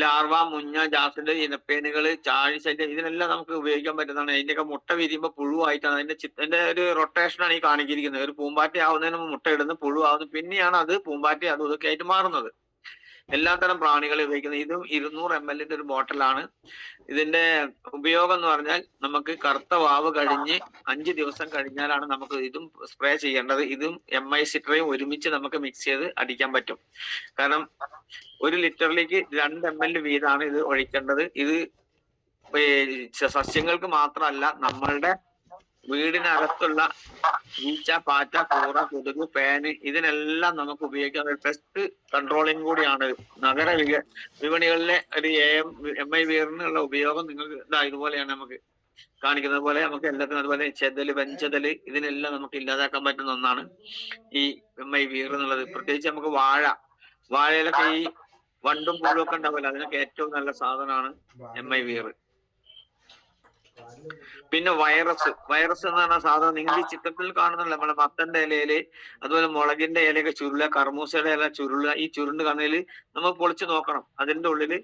ലാർവ, മുഞ്ഞ, ജാസിഡ്, ഇനപ്പേനുകള്, ചാഴിശല്യം ഇതിനെല്ലാം നമുക്ക് ഉപയോഗിക്കാൻ പറ്റുന്നതാണ്. അതിന്റെയൊക്കെ മുട്ട വിരിയുമ്പോൾ പുഴുവായിട്ടാണ് അതിന്റെ ഒരു റൊട്ടേഷനാണ് ഈ കാണിച്ചിരിക്കുന്നത്. ഒരു പൂമ്പാറ്റ ആവുന്നതിന് മുമ്പ് മുട്ട ഇടുന്നു, പുഴുവാകുന്നു, പിന്നെയാണ് അത് പൂമ്പാറ്റ അതും ഇതൊക്കെ ആയിട്ട് മാറുന്നത്. എല്ലാത്തരം പ്രാണികളെ ഉപയോഗിക്കുന്നത്. ഇതും 200 ml ഒരു ബോട്ടിലാണ്. ഇതിന്റെ ഉപയോഗം എന്ന് പറഞ്ഞാൽ നമുക്ക് കറുത്ത വാവ് കഴിഞ്ഞ് 5 ദിവസം കഴിഞ്ഞാലാണ് നമുക്ക് ഇതും സ്പ്രേ ചെയ്യേണ്ടത്. ഇതും MI സിട്രയും ഒരുമിച്ച് നമുക്ക് മിക്സ് ചെയ്ത് അടിക്കാൻ പറ്റും. കാരണം 1 ലിറ്ററിലേക്ക് 2 ml വീതമാണ് ഇത് ഒഴിക്കേണ്ടത്. ഇത് സസ്യങ്ങൾക്ക് മാത്രമല്ല, നമ്മളുടെ വീടിനകത്തുള്ള ഈച്ച, പാറ്റ, കൂറ, കൊതുക്, ഫാന് ഇതിനെല്ലാം നമുക്ക് ഉപയോഗിക്കാം. പെസ്റ്റ് കൺട്രോളിങ് കൂടിയാണ്. നഗര വിപണികളിലെ ഒരു MI വീറിനുള്ള ഉപയോഗം നിങ്ങൾക്ക് ഇതുപോലെയാണ് നമുക്ക് കാണിക്കുന്നത് പോലെ നമുക്ക് എല്ലാത്തിനും. അതുപോലെ ചെതല്, വെഞ്ചതല് ഇതിനെല്ലാം നമുക്ക് ഇല്ലാതാക്കാൻ പറ്റുന്ന ഒന്നാണ് ഈ MI വീർ എന്നുള്ളത്. പ്രത്യേകിച്ച് നമുക്ക് വാഴയിലൊക്കെ ഈ വണ്ടും പുഴുവൊക്കെ ഉണ്ടാവില്ല, അതിനൊക്കെ ഏറ്റവും നല്ല സാധനമാണ് MI വീർ. പിന്നെ വൈറസ് എന്ന് പറഞ്ഞ സാധനം നിങ്ങൾ ഈ ചിത്രത്തിൽ കാണുന്നില്ല. നമ്മുടെ മത്തന്റെ ഇലയില്, അതുപോലെ മുളകിന്റെ ഇലയൊക്കെ ചുരുളുക, കർമൂസയുടെ ഇല ചുരുളുക. ഈ ചുരുണ്ട് കാണുന്നതിൽ നമ്മൾ പൊളിച്ചു നോക്കണം. അതിന്റെ ഉള്ളില്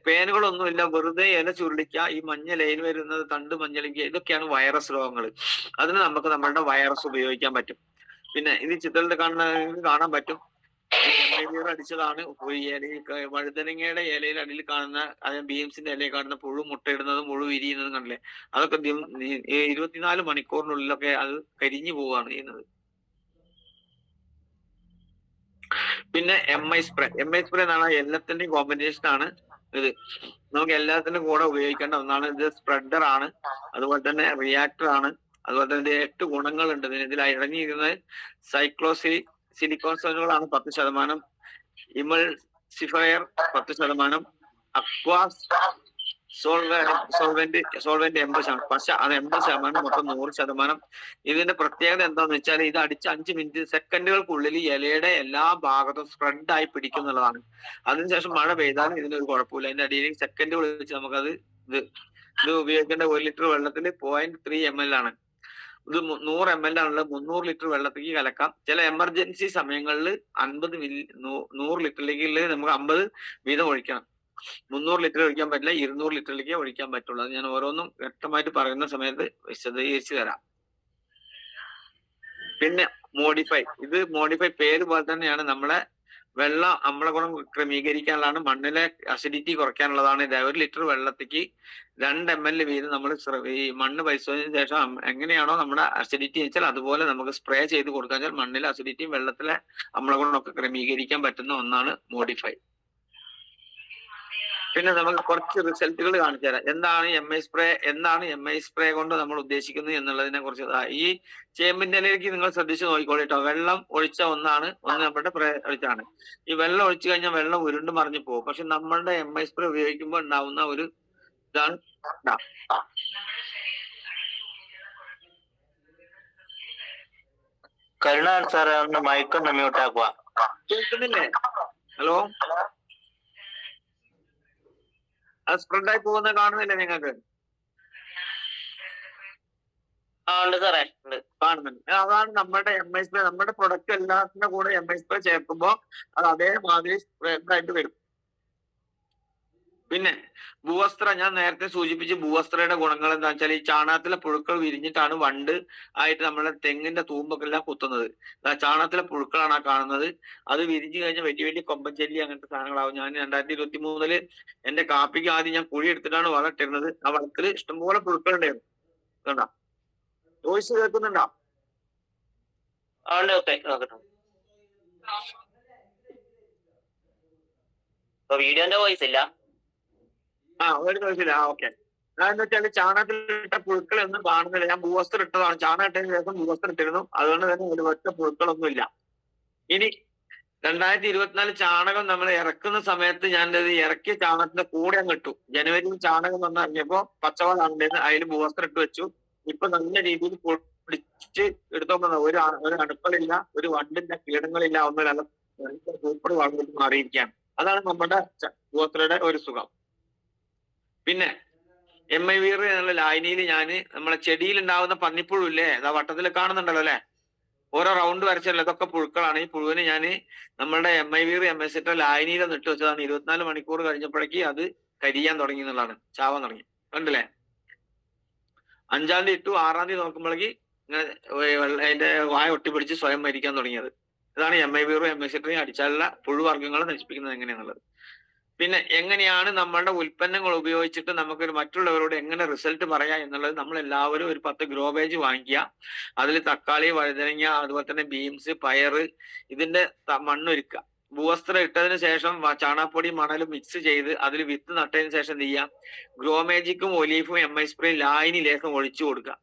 പേനുകളൊന്നുമില്ല, വെറുതെ ഇല ചുരുളിക്കുക. ഈ മഞ്ഞ ലൈൻ വരുന്നത്, തണ്ട് മഞ്ഞളിക്കുക, ഇതൊക്കെയാണ് വൈറസ് രോഗങ്ങൾ. അതിന് നമുക്ക് നമ്മളുടെ വൈറസ് ഉപയോഗിക്കാൻ പറ്റും. പിന്നെ ഇത് ചിത്രത്തിൽ കാണാൻ പറ്റും. MI വീർ അടിച്ചതാണ്. വഴുതനങ്ങയുടെ ഇലയിൽ അടിയിൽ കാണുന്ന, ബീൻസിന്റെ ഇലയിൽ കാണുന്ന പുഴു മുട്ടയിടുന്നതും പുഴു വിരിയുന്നതും കണ്ടില്ലേ? അതൊക്കെ 24 മണിക്കൂറിനുള്ളിലൊക്കെ അത് കരിഞ്ഞു പോവുകയാണ് ചെയ്യുന്നത്. പിന്നെ MI സ്പ്രേ എന്ന് പറഞ്ഞാൽ എല്ലാത്തിന്റെയും കോമ്പിനേഷൻ ആണ് ഇത്. നമുക്ക് എല്ലാത്തിനും കൂടെ ഉപയോഗിക്കേണ്ട ഒന്നാണ്. ഇത് സ്പ്രെഡർ ആണ്, അതുപോലെ തന്നെ റിയാക്ടർ ആണ്, അതുപോലെ തന്നെ 8 ഗുണങ്ങളുണ്ട് ഇതിൽ അടങ്ങിയിരിക്കുന്നത്. സിലിക്കോൺസുകളാണ് 10%, ഇമൾസിഫയർ 10%, അക്വാസ് സോൾവെന്റ് 80%, പശ അത് 80%, മൊത്തം 100%. ഇതിന്റെ പ്രത്യേകത എന്താന്ന് വെച്ചാൽ ഇത് അടിച്ച 5 സെക്കൻഡുകൾക്കുള്ളിൽ ഇലയുടെ എല്ലാ ഭാഗത്തും സ്പ്രെഡ് ആയി പിടിക്കുന്നുള്ളതാണ്. അതിനുശേഷം മഴ പെയ്താലും ഇതിനൊരു കുഴപ്പമില്ല. അതിന്റെ അടിയിൽ സെക്കൻഡുകൾ വെച്ച് നമുക്കത് ഇത് ഉപയോഗിക്കേണ്ട 1 ലിറ്റർ വെള്ളത്തിൽ 0.3 ml ആണ്. ഇത് 100 ml ആണുള്ളത്. 300 ലിറ്റർ വെള്ളത്തേക്ക് കലക്കാം. ചില എമർജൻസി സമയങ്ങളിൽ 100 ലിറ്ററിലേക്ക് നമുക്ക് 50 വീതം ഒഴിക്കണം. 300 ലിറ്റർ ഒഴിക്കാൻ പറ്റില്ല, 200 ലിറ്ററിലേക്ക് ഒഴിക്കാൻ പറ്റുള്ളൂ. അത് ഞാൻ ഓരോന്നും വ്യക്തമായിട്ട് പറയുന്ന സമയത്ത് വിശദീകരിച്ചു തരാം. പിന്നെ ഇത് മോഡിഫൈ പേര് പോലെ തന്നെയാണ്. വെള്ളം നമ്മളെ ഗുണം ക്രമീകരിക്കാനുള്ളതാണ്, മണ്ണിലെ അസിഡിറ്റി കുറയ്ക്കാനുള്ളതാണ്. 1 ലിറ്റർ വെള്ളത്തേക്ക് 2 ml വീതം നമ്മൾ ഈ മണ്ണ് പരിശോധിച്ചതിന് ശേഷം എങ്ങനെയാണോ നമ്മുടെ അസിഡിറ്റി വെച്ചാൽ അതുപോലെ നമുക്ക് സ്പ്രേ ചെയ്ത് കൊടുക്കാൻ മണ്ണിലെ അസിഡിറ്റിയും വെള്ളത്തിലെ നമ്മളെ ഗുണമൊക്കെ ക്രമീകരിക്കാൻ പറ്റുന്ന ഒന്നാണ് മോഡിഫൈ. പിന്നെ നമുക്ക് കുറച്ച് റിസൾട്ടുകൾ കാണിച്ചു തരാം. എന്താണ് MI സ്പ്രേ കൊണ്ട് നമ്മൾ ഉദ്ദേശിക്കുന്നത് എന്നുള്ളതിനെ കുറിച്ച്. ഈ ചേമ്പിന്റെ ഇലയിലേക്ക് നിങ്ങൾ ശ്രദ്ധിച്ചു നോക്കിക്കോളിട്ടോ. വെള്ളം ഒഴിച്ച ഒന്ന് നമ്മുടെ ഒഴിച്ചാണ്. ഈ വെള്ളം ഒഴിച്ചു കഴിഞ്ഞാൽ വെള്ളം ഉരുണ്ട് മറിഞ്ഞു പോകും. പക്ഷെ നമ്മളുടെ MI സ്പ്രേ ഉപയോഗിക്കുമ്പോൾ ഉണ്ടാവുന്ന ഒരു ഇതാണ്. കരുണാകരൻ സാറേ, ഒന്ന് മൈക്കൊന്ന് മ്യൂട്ട് ആക്കുക. കേൾക്കുന്നില്ലേ? ഹലോ, അത് സ്പ്രെഡായി പോകുന്ന കാണുന്നില്ലേ നിങ്ങൾക്ക്? കാണുന്നുണ്ട്. അതാണ് നമ്മുടെ MI സ്പ്രേ. നമ്മുടെ പ്രൊഡക്റ്റ് എല്ലാത്തിന്റെ കൂടെ MI സ്പ്രേ ചേർക്കുമ്പോൾ അത് അതേമാതിരി സ്പ്രെഡായിട്ട് വരും. പിന്നെ ഭൂവസ്ത്ര, ഞാൻ നേരത്തെ സൂചിപ്പിച്ച ഭൂവസ്ത്രയുടെ ഗുണങ്ങൾ എന്താ വെച്ചാൽ ഈ ചാണകത്തിലെ പുഴുക്കൾ വിരിഞ്ഞിട്ടാണ് വണ്ട് ആയിട്ട് നമ്മുടെ തെങ്ങിന്റെ തൂമ്പൊക്കെല്ലാം കുത്തുന്നത്. ചാണകത്തിലെ പുഴുക്കളാണ് ആ കാണുന്നത്. അത് വിരിഞ്ഞു കഴിഞ്ഞാൽ വലിയ വലിയ കൊമ്പൻ ചെല്ലി അങ്ങനത്തെ സാധനങ്ങളാവും. ഞാൻ 2023 എന്റെ കാപ്പിക്ക് ആദ്യം ഞാൻ കുഴി എടുത്തിട്ടാണ് വളം ഇട്ടിരുന്നത്. ആ വളത്തിൽ ഇഷ്ടംപോലെ പുഴുക്കളുണ്ടായിരുന്നു. കണ്ടാ വോയിസ് കേൾക്കുന്നുണ്ടോ? വീഡിയോന്റെ വോയിസ് ഇല്ല. ഒരു വോയിസില്ല. ഓക്കെ. അതെന്ന് വെച്ചാൽ ചാണകത്തിലിട്ട പുഴുക്കളൊന്നും കാണുന്നില്ല. ഞാൻ ബൂസ്റ്റർ ഇട്ടതാണ്, ചാണകം ഇട്ടതിന് ശേഷം ബൂസ്റ്റർ ഇട്ടിരുന്നു. അതുകൊണ്ട് തന്നെ ഒരു ഒറ്റ പുഴുക്കളൊന്നും ഇല്ല. ഇനി 2024 ചാണകം നമ്മൾ ഇറക്കുന്ന സമയത്ത് ഞാൻ ഇറക്കിയ ചാണകത്തിന്റെ കൂടെ അങ്ങ് ഇട്ടു. ജനുവരിയിൽ ചാണകം വന്ന് ഇറങ്ങിയപ്പോ പച്ചവളാണ്ടായിരുന്നു, അതിൽ ബൂസ്റ്റർ ഇട്ട് വെച്ചു. ഇപ്പൊ നല്ല രീതിയിൽ പൊടിച്ച് എടുത്തോണ്ട് ഒരു അണുക്കളില്ല, ഒരു വണ്ടില്ല, കീടങ്ങളില്ല, ഒന്നുമില്ല, സൂപ്പർ വളർന്നിട്ട് മാറിയിരിക്കുകയാണ്. അതാണ് നമ്മുടെ ബൂസ്റ്ററുടെ ഒരു സുഖം. പിന്നെ MIVR എന്നുള്ള ലായനിയിൽ ഞാൻ നമ്മളെ ചെടിയിൽ ഉണ്ടാവുന്ന പന്നിപ്പുഴു ഇല്ലേ, അതാ വട്ടത്തിൽ കാണുന്നുണ്ടല്ലോ അല്ലെ, ഓരോ റൗണ്ട് വരച്ചല്ലോ, ഇതൊക്കെ പുഴുക്കളാണ്. ഈ പുഴുവിന് ഞാൻ നമ്മളുടെ MIVR MST ലായനിയിൽ ഒന്ന് ഇട്ട് വെച്ചതാണ്. 24 മണിക്കൂർ കഴിഞ്ഞപ്പോഴേക്ക് അത് കരിയാൻ തുടങ്ങി എന്നുള്ളതാണ്, ചാവാൻ തുടങ്ങി. കണ്ടില്ലേ, 5-ാം തീയതി ഇട്ടു, 6-ാം തീയതി നോക്കുമ്പോഴേക്ക് ഇങ്ങനെ അതിന്റെ വായ ഒട്ടിപ്പിടിച്ച് സ്വയം മരിക്കാൻ തുടങ്ങിയത്. ഇതാണ് MIVR MST അടിച്ചാലുള്ള പുഴുവർഗ്ഗങ്ങളെ നശിപ്പിക്കുന്നത് എങ്ങനെയാണുള്ളത്. പിന്നെ എങ്ങനെയാണ് നമ്മളുടെ ഉൽപ്പന്നങ്ങൾ ഉപയോഗിച്ചിട്ട് നമുക്കൊരു മറ്റുള്ളവരോട് എങ്ങനെ റിസൾട്ട് പറയാം എന്നുള്ളത്, നമ്മൾ എല്ലാവരും ഒരു 10 ഗ്രോബേജ് വാങ്ങിക്കുക. അതിൽ തക്കാളി, വഴുതനങ്ങ, അതുപോലെ തന്നെ ബീൻസ്, പയറ്, ഇതിന്റെ മണ്ണൊരുക്കുക. ഭൂവസ്ത്രം ഇട്ടതിന് ശേഷം ചാണകപ്പൊടി മണലും മിക്സ് ചെയ്ത് അതിൽ വിത്ത് നട്ടതിന് ശേഷം എന്ത് ചെയ്യാം, ഗ്രോമേജിക്കും ഒലീഫും MI സ്പ്രേ ലായനി ലേസം ഒഴിച്ചു കൊടുക്കുക.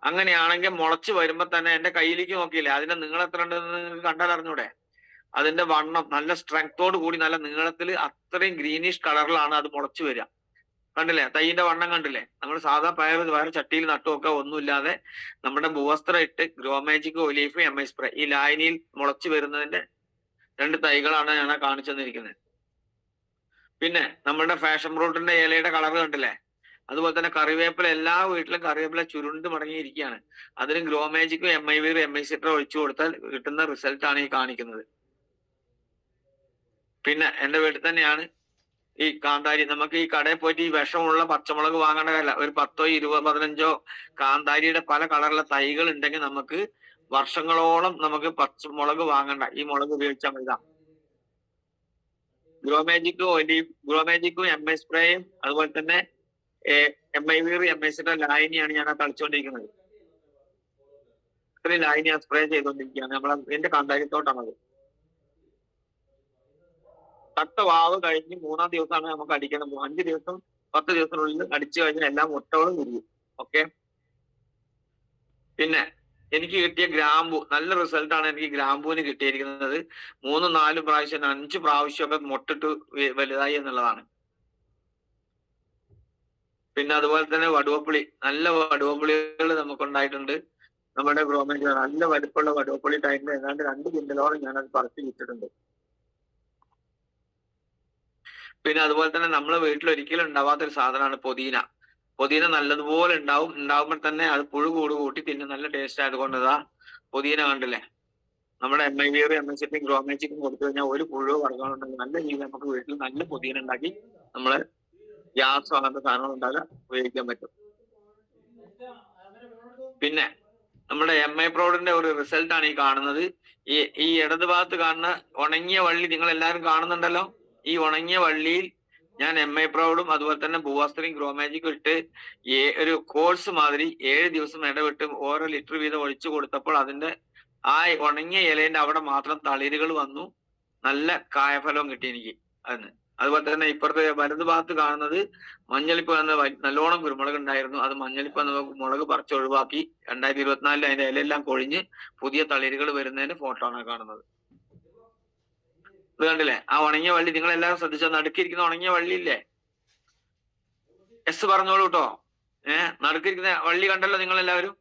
അങ്ങനെയാണെങ്കിൽ മുളച്ച് വരുമ്പോ തന്നെ എന്റെ കയ്യിലേക്ക് നോക്കിയില്ലേ, അതിന്റെ നീളം എത്ര ഉണ്ടെന്ന് കണ്ടാൽ അറിഞ്ഞൂടെ. അതിന്റെ വണ്ണം നല്ല സ്ട്രെങ്തോട് കൂടി നല്ല നീളത്തിൽ അത്രയും ഗ്രീനിഷ് കളറിലാണ് അത് മുളച്ചു വരിക. കണ്ടില്ലേ, തൈന്റെ വണ്ണം കണ്ടില്ലേ. നമ്മൾ സാധാ പയർ ചട്ടിയിൽ നട്ടുവൊക്കെ ഒന്നുമില്ലാതെ നമ്മുടെ ഭൂവസ്ത്രം ഇട്ട് ഗ്രോമാജിക് ഒലീഫ് MI സ്പ്രേ ഈ ലായനിയിൽ മുളച്ചു വരുന്നതിന്റെ 2 തൈകളാണ് ഞാൻ കാണിച്ചു തന്നിരിക്കുന്നത്. പിന്നെ നമ്മുടെ ഫാഷൻ ഫ്രൂട്ടിന്റെ ഇലയുടെ കളർ കണ്ടില്ലേ. അതുപോലെ തന്നെ കറിവേപ്പില, എല്ലാ വീട്ടിലും കറിവേപ്പില ചുരുണ്ട് മടങ്ങിയിരിക്കുകയാണ്. അതിന് ഗ്രോമാജിക്കും MIVR MST ഒഴിച്ചു കൊടുത്താൽ കിട്ടുന്ന റിസൾട്ട് ആണ് ഈ കാണിക്കുന്നത്. പിന്നെ എന്റെ വീട്ടിൽ തന്നെയാണ് ഈ കാന്താരി. നമുക്ക് ഈ കടയിൽ പോയിട്ട് ഈ വിഷമുള്ള പച്ചമുളക് വാങ്ങേണ്ട കാര്യമില്ല. ഒരു 10, 20, 15 കാന്താരിയുടെ പല കളറിലെ തൈകൾ ഉണ്ടെങ്കിൽ നമുക്ക് വർഷങ്ങളോളം നമുക്ക് പച്ചമുളക് വാങ്ങണ്ട, ഈ മുളക് ഉപയോഗിച്ചാൽ മതി. ഗ്രോമാജിക്കും MI സ്പ്രേയും അതുപോലെ തന്നെ MIVR MST ലായനിയാണ് ഞാൻ കളിച്ചുകൊണ്ടിരിക്കുന്നത്. ഇത്രയും ലായനി ഞാൻ സ്പ്രേ ചെയ്തുകൊണ്ടിരിക്കുകയാണ്. എന്റെ കാന്താരിത്തോട്ടാണത്. തട്ട വാവ് കഴിഞ്ഞ് 3-ാം ദിവസമാണ് നമുക്ക് അടിക്കണം. 5 ദിവസം 10 ദിവസത്തിനുള്ളിൽ അടിച്ചു കഴിഞ്ഞാൽ എല്ലാ മുട്ടകളും വിരിയും. ഓക്കെ. പിന്നെ എനിക്ക് കിട്ടിയ ഗ്രാമ്പു, നല്ല റിസൾട്ടാണ് എനിക്ക് ഗ്രാമ്പൂവിന് കിട്ടിയിരിക്കുന്നത്. 3-4 പ്രാവശ്യം 5 പ്രാവശ്യമൊക്കെ മുട്ടിട്ട് വലുതായി എന്നുള്ളതാണ്. പിന്നെ അതുപോലെ തന്നെ വടുവപ്പുളി, നല്ല വടുവപ്പുളികൾ നമുക്കുണ്ടായിട്ടുണ്ട്. നമ്മുടെ ഗ്രോമേജ് നല്ല വലുപ്പമുള്ള വടുവപ്പുളി ടൈമിൽ ഏതാണ്ട് 2 കിൻഡലോളം ഞാനത് പറിച്ച് വിറ്റിട്ടുണ്ട്. പിന്നെ അതുപോലെ തന്നെ നമ്മളെ വീട്ടിൽ ഒരിക്കലും ഉണ്ടാവാത്തൊരു സാധനമാണ് പുതിന. പുതിന നല്ലതുപോലെ ഉണ്ടാവുമ്പോൾ തന്നെ അത് പുഴു കൂട്ടി തിന്നും, നല്ല ടേസ്റ്റ് ആയതുകൊണ്ട് ഇതാ പുതിന കണ്ടില്ലേ. നമ്മുടെ MIVR MST ഗ്രോമാജിക്കും കൊടുത്തു കഴിഞ്ഞാൽ ഒരു പുഴു വർഗ്ഗങ്ങളുണ്ടെങ്കിൽ നല്ല രീതിയിൽ നമുക്ക് വീട്ടിൽ നല്ല പുതിന ഉണ്ടാക്കി നമ്മള് ഗ്യാസ് അങ്ങനത്തെ സാധനങ്ങൾ ഉണ്ടാകാൻ ഉപയോഗിക്കാൻ പറ്റും. പിന്നെ നമ്മുടെ MI പ്രൗഡിന്റെ ഒരു റിസൾട്ടാണ് ഈ കാണുന്നത്. ഈ ഇടത് ഭാഗത്ത് കാണുന്ന ഉണങ്ങിയ വള്ളി നിങ്ങൾ എല്ലാവരും കാണുന്നുണ്ടല്ലോ. ഈ ഉണങ്ങിയ വള്ളിയിൽ ഞാൻ MI പ്രൗഡും അതുപോലെ തന്നെ ഭൂവസ്ത്രയും ഗ്രോമാജിക്കും ഇട്ട് ഒരു കോഴ്സ് മാതിരി 7 ദിവസം ഇടവിട്ട് ഓരോ ലിറ്റർ വീതം ഒഴിച്ചു കൊടുത്തപ്പോൾ അതിന്റെ ആ ഉണങ്ങിയ ഇലേന്റെ അവിടെ മാത്രം തളിരുകൾ വന്നു. നല്ല കായഫലവും കിട്ടി എനിക്ക് അതിന്. അതുപോലെ തന്നെ ഇപ്പുറത്തെ വലത് ഭാഗത്ത് കാണുന്നത് മഞ്ഞളിപ്പ് എന്ന നല്ലോണം കുരുമുളക് ഉണ്ടായിരുന്നു. അത് മഞ്ഞളിപ്പ് എന്ന മുളക് പറിച്ച് ഒഴിവാക്കി 2024 അതിന്റെ ഇലയെല്ലാം കൊഴിഞ്ഞ് പുതിയ തളിരുകൾ വരുന്നതിന്റെ ഫോട്ടോ ആണ് കാണുന്നത്. ഇത് കണ്ടില്ലേ, ആ ഉണങ്ങിയ വള്ളി നിങ്ങൾ എല്ലാവരും ശ്രദ്ധിച്ചോ. നടുക്കിരിക്കുന്ന ഉണങ്ങിയ വള്ളി ഇല്ലേ, എസ് പറഞ്ഞോളൂ കേട്ടോ. നടുക്കിരിക്കുന്ന വള്ളി കണ്ടല്ലോ നിങ്ങൾ എല്ലാവരും.